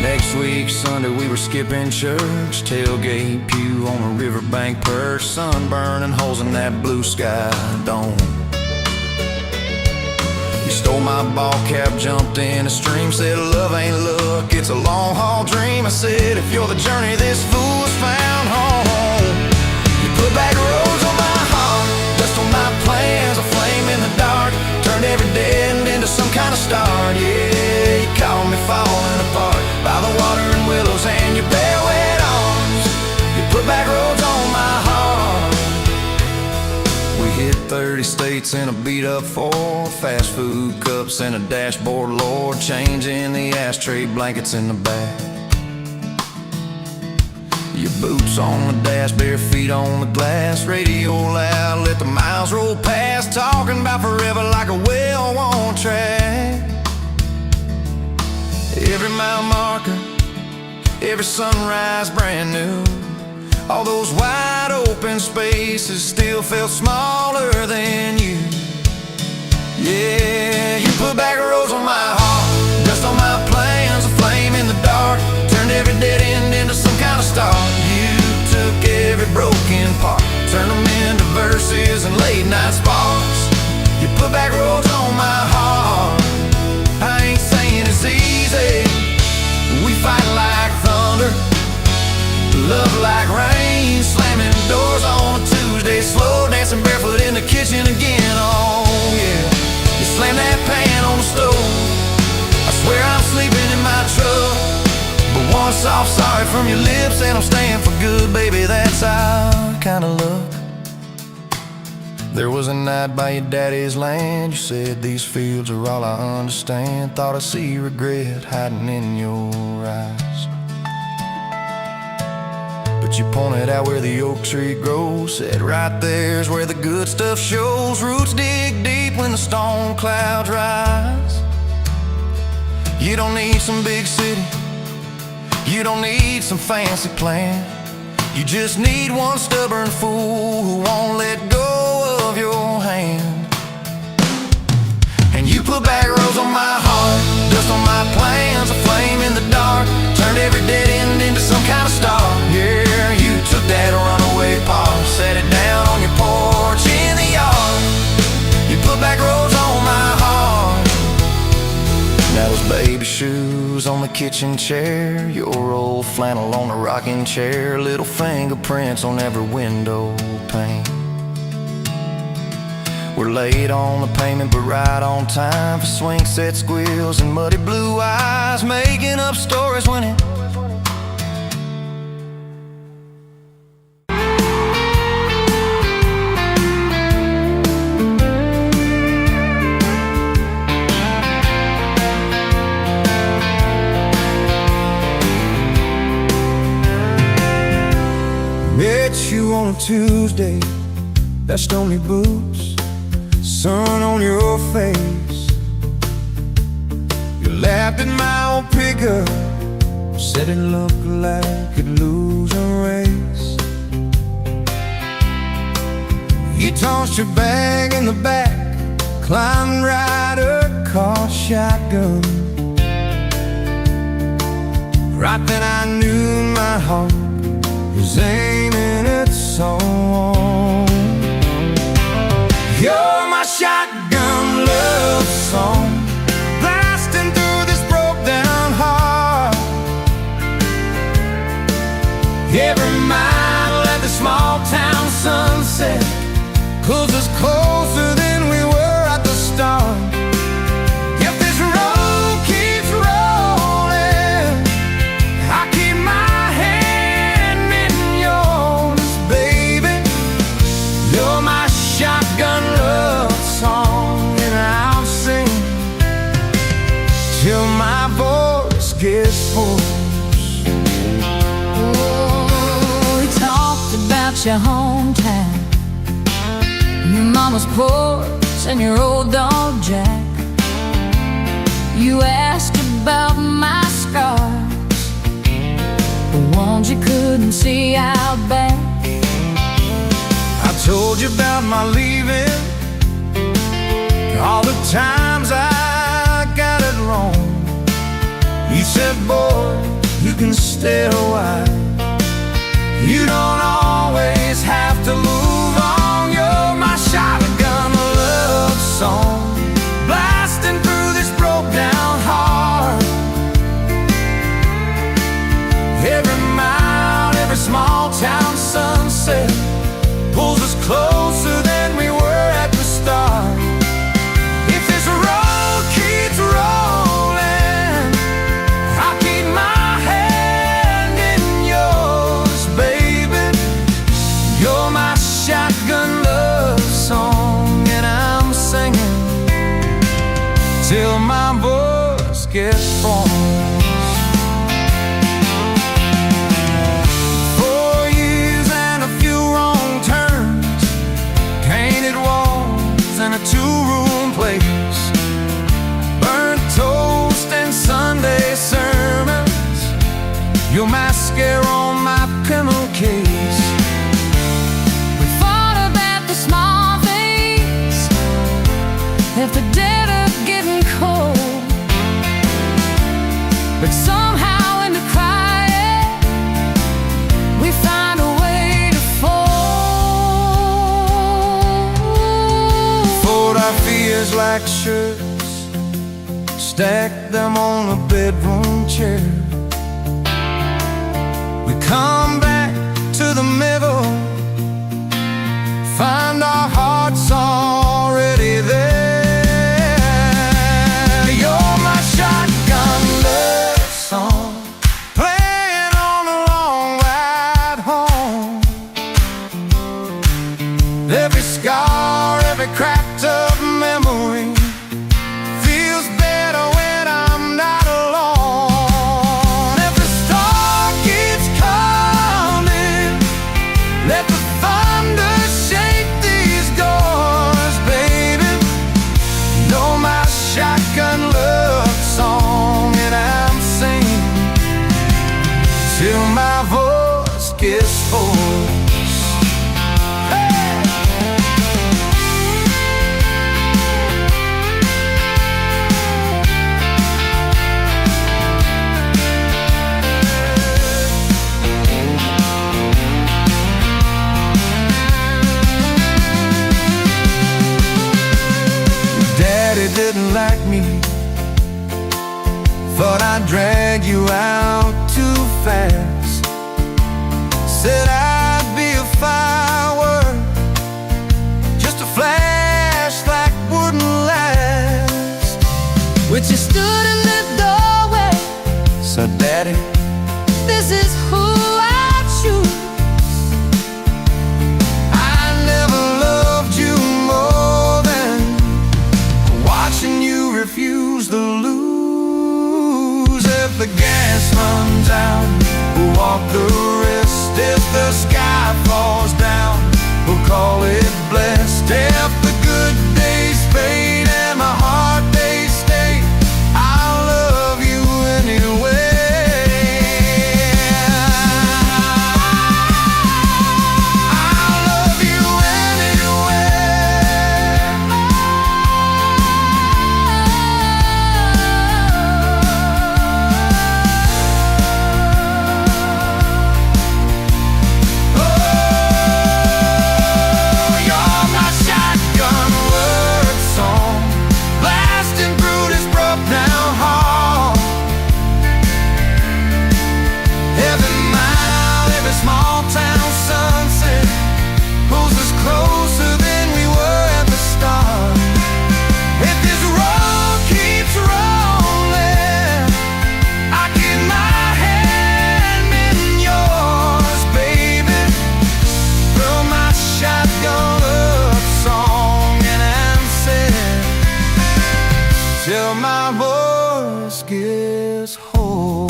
Next week, Sunday, we were skipping church, tailgate pew on a riverbank perch, sunburn and holes in that blue sky dome. You stole my ball cap, jumped in a stream, said love ain't luck, it's a long haul dream. I said, if you're the journey, this fool has found home. You put back roads on my heart, dust on my plans, a flame in the dark, turned every dead end into some kind of star. Yeah, you called me falling apart, by the water and willows and your bare wet arms. You put back roads on my heart. We hit 30 states in a beat up Ford, fast food cups and a dashboard, Lord, changing the ashtray blankets in the back. Your boots on the dash, bare feet on the glass, radio loud, let the miles roll past, talking about forever like a well-worn track. Every mile marker, every sunrise brand new, all those wide open spaces still felt smaller than you. Yeah, you put back roads on my heart, dust on my plans, a flame in the dark, turned every dead end into some kind of star. You took every broken part, turned them into verses and late night sparks. You put back roads on my heart. from your lips and I'm staying for good, baby, that's our kind of luck. There was a night by your daddy's land. You said these fields are all I understand. Thought I see regret hiding in your eyes, but you pointed out where the oak tree grows. Said right there's where the good stuff shows. Roots dig deep when the storm clouds rise. You don't need some big city, you don't need some fancy plan. You just need one stubborn fool who won't let go of your hand. And you put back roads on my heart, dust on my plans, a flame in the dark. Turned every dead end into some kind of star. Yeah, you took that runaway paw, set it down on your porch in the yard. You put back roads on my heart. Now those baby shoes on the kitchen chair, your old flannel on the rocking chair, little fingerprints on every window pane. We're late on the payment but right on time for swing set squeals and muddy blue eyes, making up stories when it met you on a Tuesday, that stony boots, sun on your face. You laughed at my old pickup, said it looked like it'd lose a race. You tossed your bag in the back, climbed right a car shotgun. Right then I knew my heart was aiming its song. You're my shotgun love song, blasting through this broke down heart. Every mile at the small town sunset pulls us closer than we were at the start. If this road keeps rolling, I keep my hand in yours, baby. You're my shotgun love song, and I'll sing till my voice gets hoarse. Oh, we talked about your hometown, your mama's porch and your old dog Jack. You asked about my scars, the ones you couldn't see out back. I told you about my leaving, all the times I got it wrong. You said, boy, you can stay a while, you don't always have to move on. You're my shotgun love song, blasting through this broke down heart. Every mile, every small town sunset pulls us closer than we were at the start. If this road keeps rolling, I'll keep my hand in yours, baby. You're my shotgun love song, and I'm singing till my voice gets hoarse. And a two-room place, burnt toast and Sunday sermons, your mascara on my pillowcase. We fought about the small things, left the dead up getting cold, but somehow in the crying we find a way to fold our fears like shirts, stack them on a bedroom chair. We come back to the middle, find our hearts already there. You're my shotgun love song, playing on the Every scar, every cracked up memory feels better when I'm not alone. Every star keeps coming, let the thunder shake these doors, baby. Know my shotgun love song, and I'm singing till my voice gets hoarse. Didn't like me, thought I'd drag you out too fast. Said I'd be a firework, just a flash like wouldn't last. But you stood in the doorway, So Daddy, this is who I choose. I never loved you more than watching you refuse to lose. If the gas runs out, we'll walk the rest. If the sky falls down, we'll call it blessed. If the good days fade and my heart they stay, I'll love you anyway. I'll love you till my voice gets hoarse.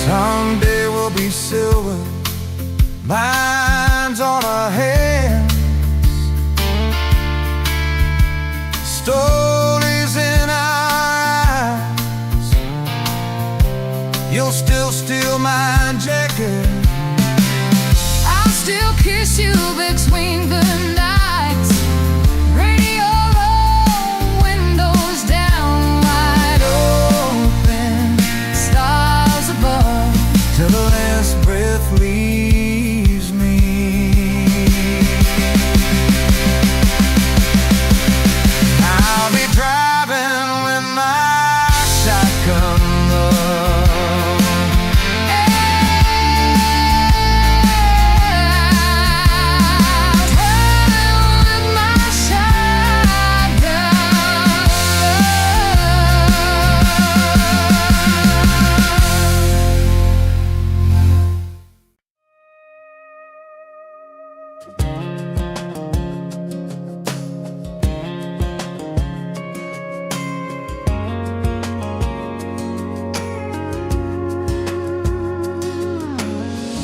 Someday we'll be silver, lines on our hands, stories in our eyes. You'll still steal my jacket, I'll still kiss you between the nights. Radio low, windows down, wide open, stars above, till the last breath leaves me. I'll be driving with my shotgun love. Driving with my shotgun.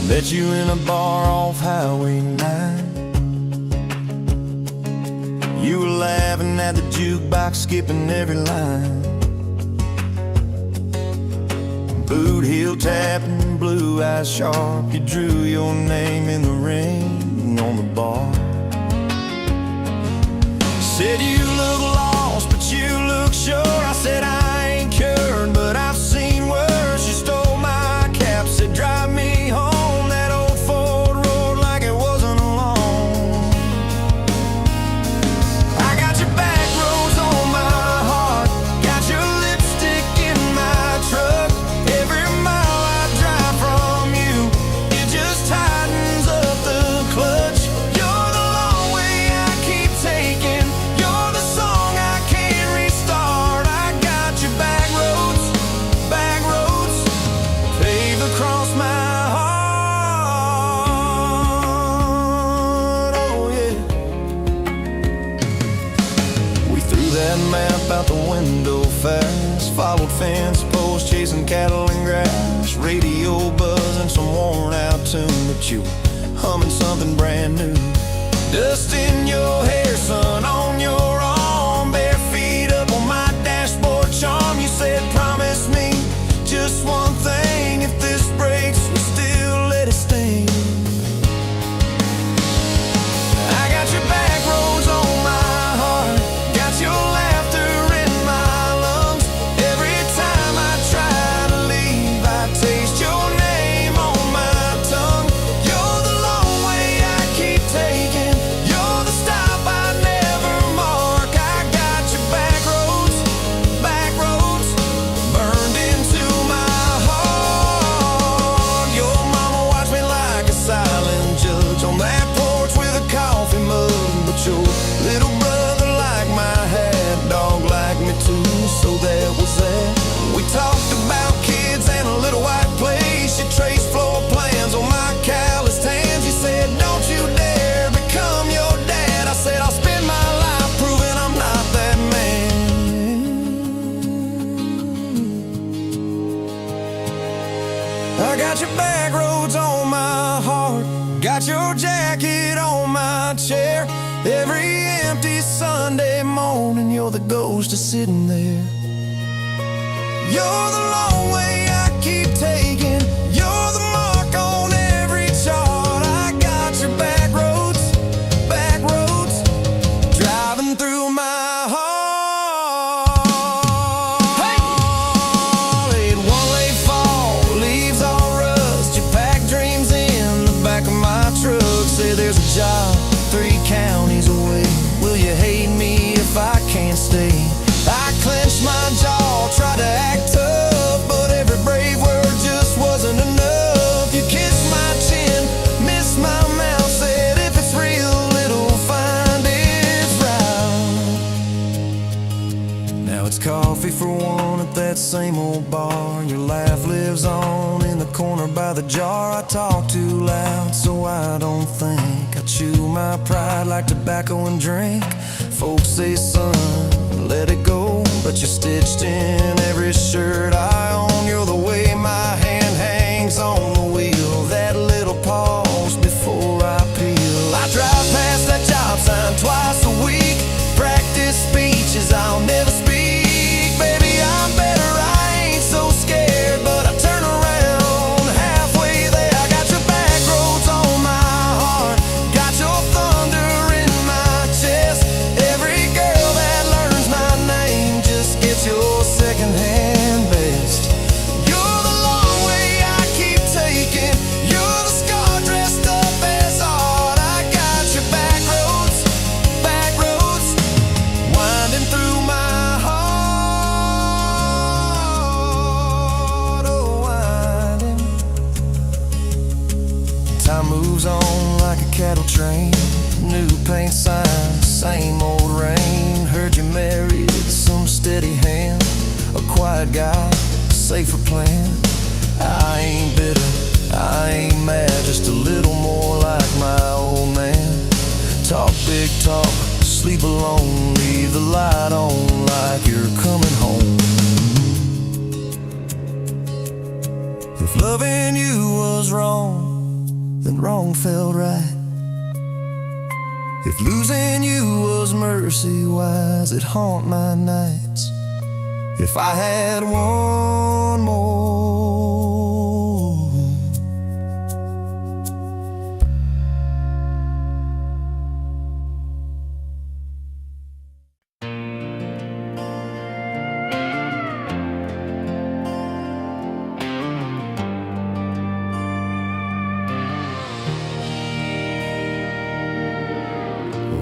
Met you in a bar off Highway 9. You were laughing at the jukebox, skipping every line. Boot heel tapping, blue eyes sharp. You drew your name in the ring on the bar. Said you look lost, but you look sure. I said I ain't cured, but I've seen worse. You stole my cap, said drive me home. That old Ford road like it wasn't alone. I got your back rows on my heart, got your lipstick in my truck. Every mile I drive from you, it just tightens up the clutch. You're the long way between cattle and grass, radio buzzing some worn out tune, but you were humming something brand new. Dust in your hair, sun on your arm, bare feet up on my dashboard charm. You said, promise me just one thing, if this breaks, we still let it sting. I got your back roads on my heart, got your laughter in my lungs. Every time I try to leave, I taste your name on my tongue. You're the long way I keep taking, you're the stop I never mark. I got your back roads burned into my heart. Your mama watched me like a silent judge on that porch with a coffee mug, but your little brother liked my hat, dog liked me too, so that was that. We talked about kids and a little white place. You traced floor plans on my calloused hands. You said, don't you dare become your dad. I said, I'll spend my life proving I'm not that man. I got your back roads on my heart, got your jacket on my chair. Every empty Sunday morning, you're the ghost of sitting there. You're the long way I keep taking, you're the mark on every chart. I got your back roads driving through my heart. Hey! Late one late fall, leaves all rust. You pack dreams in the back of my truck. Say there's a job 3 counties away. Will you hate me if I can't stay? I clenched my jaw, tried to act tough, but every brave word just wasn't enough. You kissed my chin, missed my mouth, said if it's real, it'll find its route. Now it's coffee for one at that same old bar. Your laugh lives on in the corner by the jar. I talk too loud, so I don't think. I chew my pride like tobacco and drink. Folks say, son, let it go, but you're stitched in every shirt I own. You're the way my hand hangs on the wheel, that little pause before I peel. I drive past that job sign twice a week, practice speeches I'll never speak. Baby, I'm better, I ain't so scared, but I turn around halfway there. I got your back roads on my heart, got your thunder in my chest. Every girl that learns my name just gets your secondhand best. You're the long way I keep taking, you're the scar dressed up as art. I got your back roads winding through my heart, oh winding. Time moves on like a cattle train, new paint sign, same old rain. Heard you married some steady hand, a quiet guy, safer plan. I ain't bitter, I ain't mad, just a little more like my old man. Talk big talk, sleep alone, leave the light on like you're coming home. If loving you was wrong, then wrong felt right. If losing you was mercy, why's it haunt my nights? If I had one more,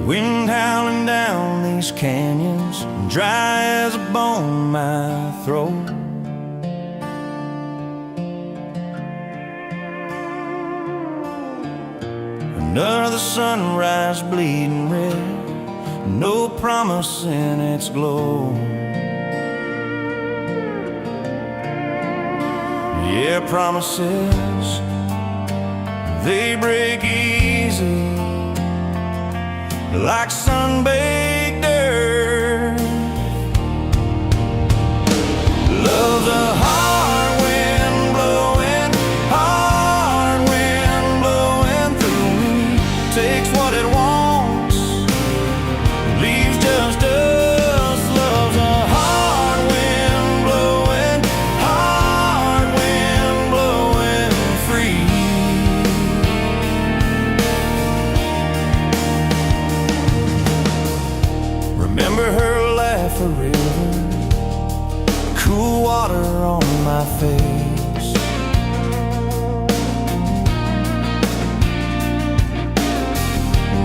wind howling down these canyons, dry as a bone my throat. Another sunrise bleeding red, no promise in its glow. Yeah, promises, they break easy like sun-baked earth. Love's a hard Remember her laugh, a river, cool water on my face.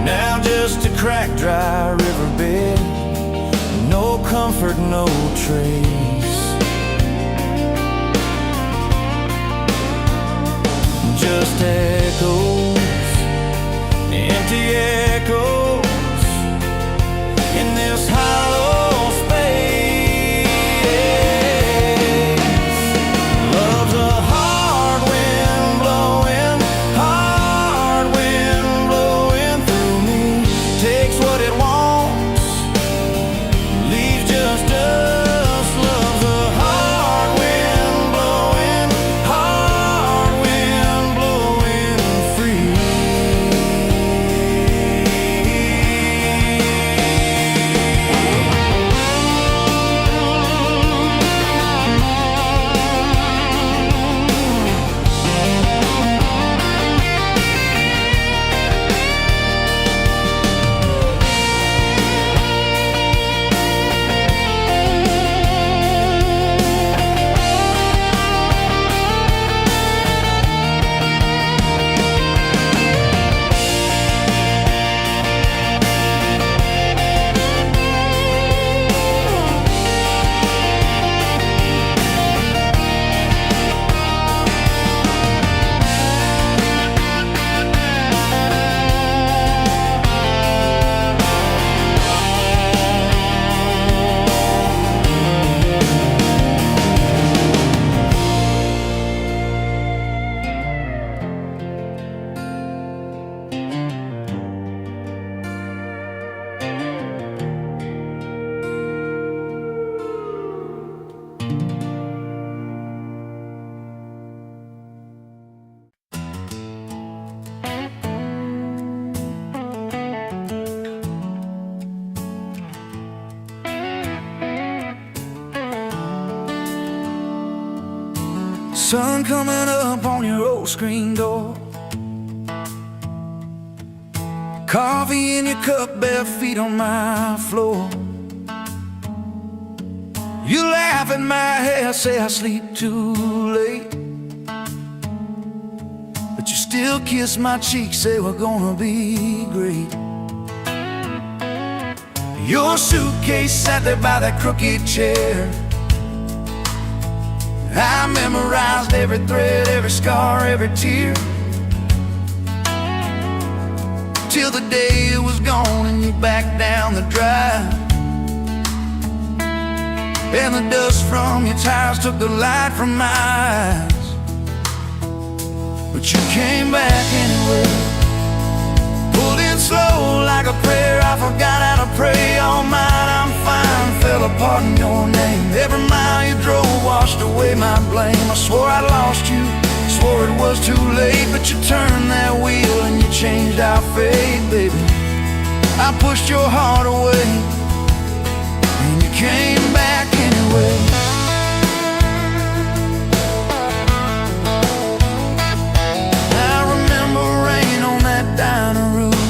Now just a cracked, dry riverbed, no comfort, no trace. Just echoes, empty echoes in this hollow space. Love's a hard wind blowing, hard wind blowing through me. Takes what it wants, leaves just us. Love's a hard wind blowing, hard wind blowing free. Sun coming up on your old screen door, coffee in your cup, bare feet on my floor. You laugh at my hair, say I sleep too late, but you still kiss my cheek, say we're gonna be great. Your suitcase sat there by that crooked chair. I memorized every thread, every scar, every tear, till the day it was gone and you backed down the drive, and the dust from your tires took the light from my eyes. But you came back anyway, pulled in slow like a prayer. I forgot how to pray all night. I'm fine, fell apart in your name. Every mile you drove washed away my blame. I swore I lost you, swore it was too late, but you turned that wheel and you changed our fate, baby. I pushed your heart away and you came back anyway. I remember rain on that dining room.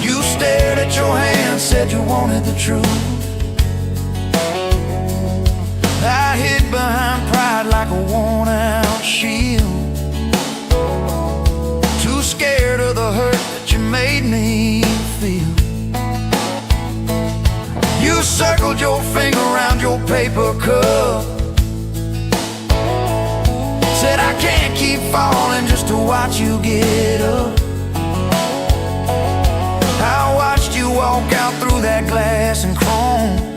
You stared at your hand, said you wanted the truth. I hid behind pride like a worn-out shield, too scared of the hurt that you made me feel. You circled your finger around your paper cup, said I can't keep falling just to watch you get up. I watched you walk out through that glass and chrome,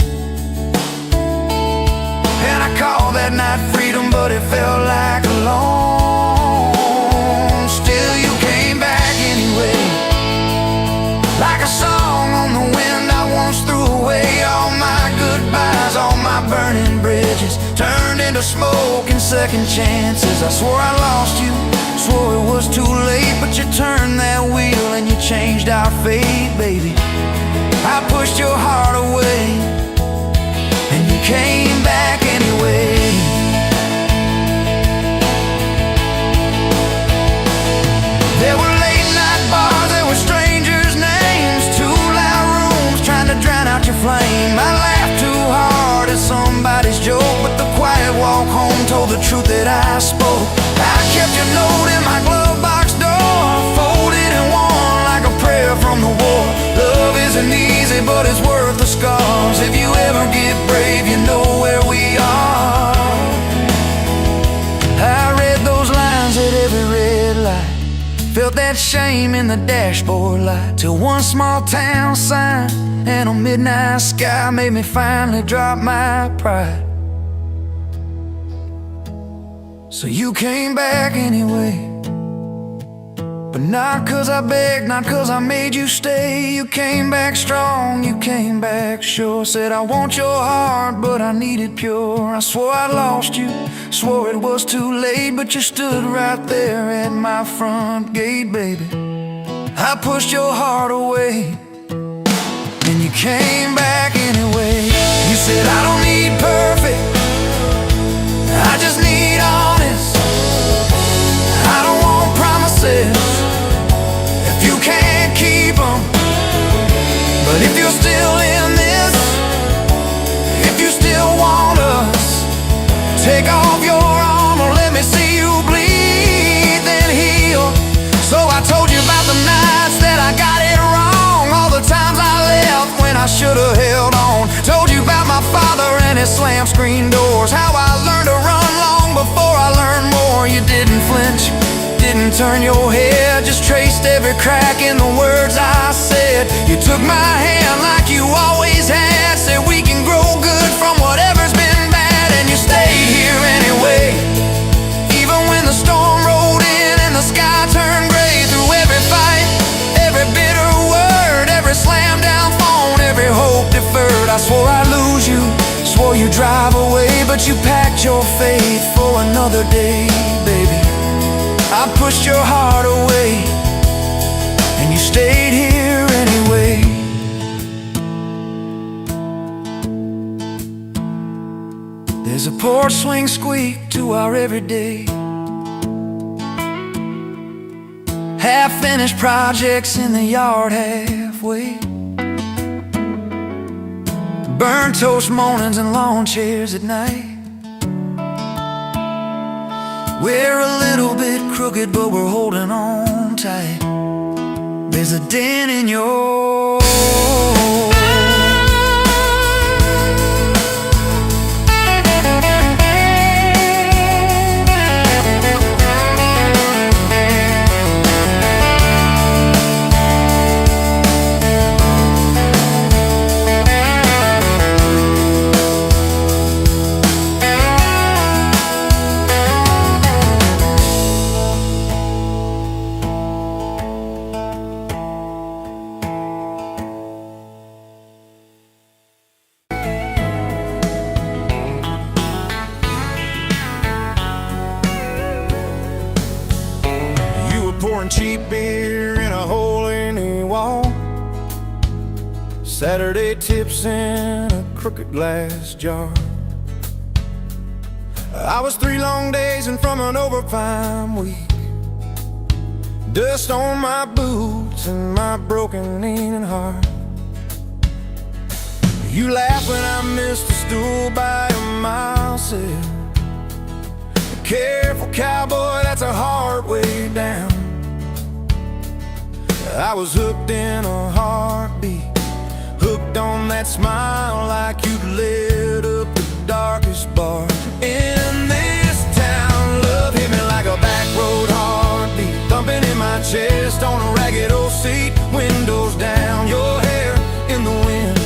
and I called that night freedom, but it felt like alone. Still you came back anyway, like a song on the wind. I once threw away all my goodbyes, all my burning bridges turned into smoke and second chances. I swore I lost you, swore it was too late, but you turned that wheel and you changed our fate, baby. I pushed your heart away and you came back anyway. There were late night bars, there were strangers' names, too loud truth that I spoke. I kept your note in my glove box door, folded in one like a prayer from the war. Love isn't easy, but it's worth the scars. If you ever get brave, you know where we are. I read those lines at every red light, felt that shame in the dashboard light, till one small town sign and a midnight sky made me finally drop my pride. So you came back anyway, but not 'cause I begged, not 'cause I made you stay. You came back strong, you came back sure. Said I want your heart, but I need it pure. I swore I lost you, swore it was too late, but you stood right there at my front gate, baby. I pushed your heart away, and you came back anyway. You said I don't need perfect, I just need honest. I don't want promises if you can't keep them. But if you're still in this, if you still want us, take off your armor, let me see you bleed, then heal. So I told you about the nights that I got it wrong, all the times I left when I should've held on. Told you about my father and his slam screen doors, how I learned to run long before I learned more. You didn't flinch, didn't turn your head, just traced every crack in the words I said. You took my hand like you always had, said we can grow good from whatever's been bad, and you stayed here anyway. Even when the storm rolled in and the sky turned gray, through every fight, every bitter word, every slam down phone, every hope deferred. I swore I'd lose you, swore you'd drive away, but you packed your faith for another day, baby. I pushed your heart away, and you stayed here anyway. There's a porch swing squeak to our everyday, half-finished projects in the yard halfway, burnt toast mornings and lawn chairs at night. We're a little bit crooked, but we're holding on tight. There's a dent in your pouring cheap beer in a hole in the wall, Saturday tips in a crooked glass jar. I was 3 long days and from an overtime week, dust on my boots and my broken aching heart. You laughed when I missed a stool by a mile, said, careful cowboy, that's a hard way down. I was hooked in a heartbeat, hooked on that smile like you'd lit up the darkest bar in this town. Love hit me like a back road heartbeat, thumping in my chest on a ragged old seat, windows down, your hair in the wind,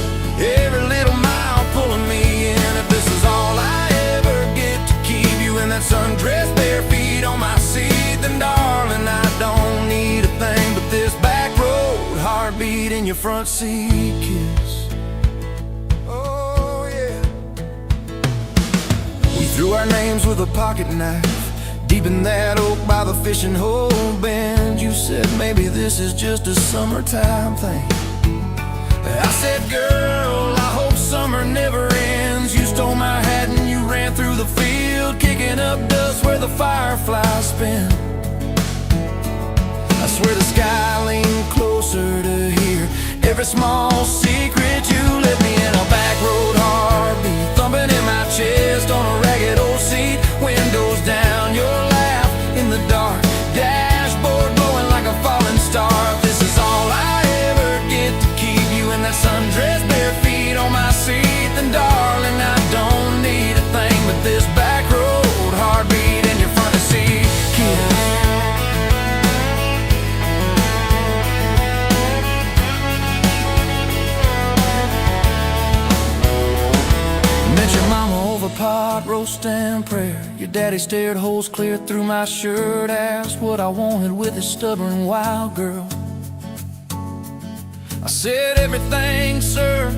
every little mile pulling me in. If this is all I ever get to keep you in that sundress, bare feet on my seat, then darling, I don't need a thing but this back road heartbeat in your front seat kiss. Oh yeah. We threw our names with a pocket knife deep in that oak by the fishing hole bend. You said maybe this is just a summertime thing. I said, girl, I hope summer never ends. You stole my hat and you ran through the field, kicking up dust where the fireflies spin. I swear the sky leaned closer to hear every small secret you let me in. A back road heartbeat thumping in my chest on a ragged old seat, windows trust and prayer. Your daddy stared holes clear through my shirt, asked what I wanted with his stubborn wild girl. I said everything, sir,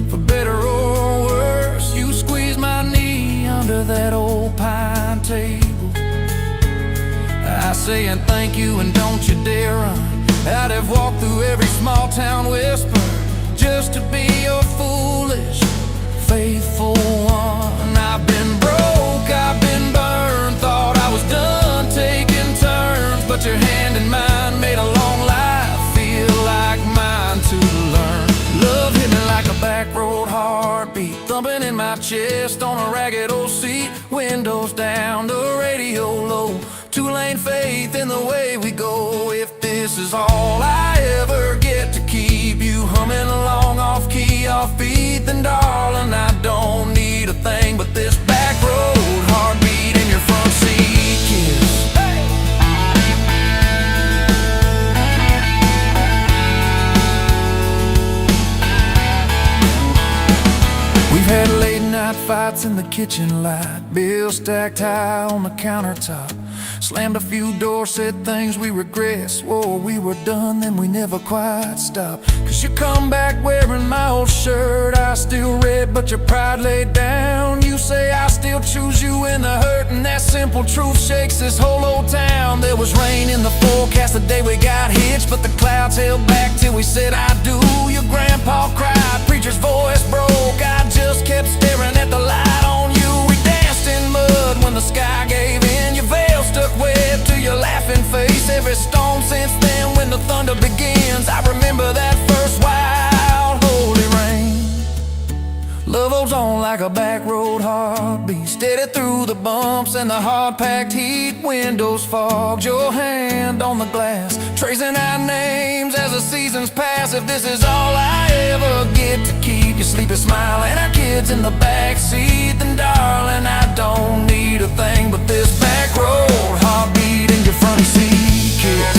for better or worse. You squeezed my knee under that old pine table. I say and thank you and don't you dare run. I'd have walked through every small town whisper just to be your foolish, faithful one. I've been broke, I've been burned, thought I was done taking turns, but your hand in mine made a long life feel like mine to learn. Love hit me like a back road heartbeat, thumping in my chest on a ragged old seat. Windows down, the radio low, two-lane faith in the way we go. If this is all I ever get to keep you humming along off key, off beat, then darling, I don't need a thing but this back road heartbeat in your front seat kiss. We've had late night fights in the kitchen light, bills stacked high on the countertop. Slammed a few doors, said things we regret. Swore we were done, then we never quite stopped. Cause you come back wearing my old shirt, I still red, but your pride laid down. You say I still choose you in the hurt, and that simple truth shakes this whole old town. There was rain in the forecast the day we got hitched, but the clouds held back till we said I do. Your grandpa cried, preacher's voice broke, I just kept staring at the light on you. We danced in mud when the sky gave in, your veil stuck wet to your laughing face. Every storm since then when the thunder begins, I remember that first wild holy rain. Love holds on like a back road heartbeat, steady through the bumps and the hard-packed heat. Windows fogged, your hand on the glass, tracing our names as the seasons pass. If this is all I ever get to keep you sleeping, smiling, our kids in the backseat, then darling, I don't need a thing but this back road heartbeat in your front seat kiss.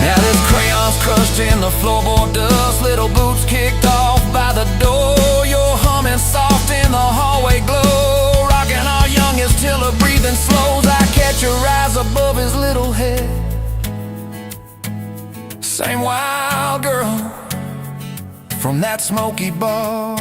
Now this crayon's crushed in the floorboard dust, little boots kicked off by the door. You're humming soft in the hallway glow, rocking our youngest till her breathing slows. I catch your eyes above his little head, same wild girl from that smoky bar.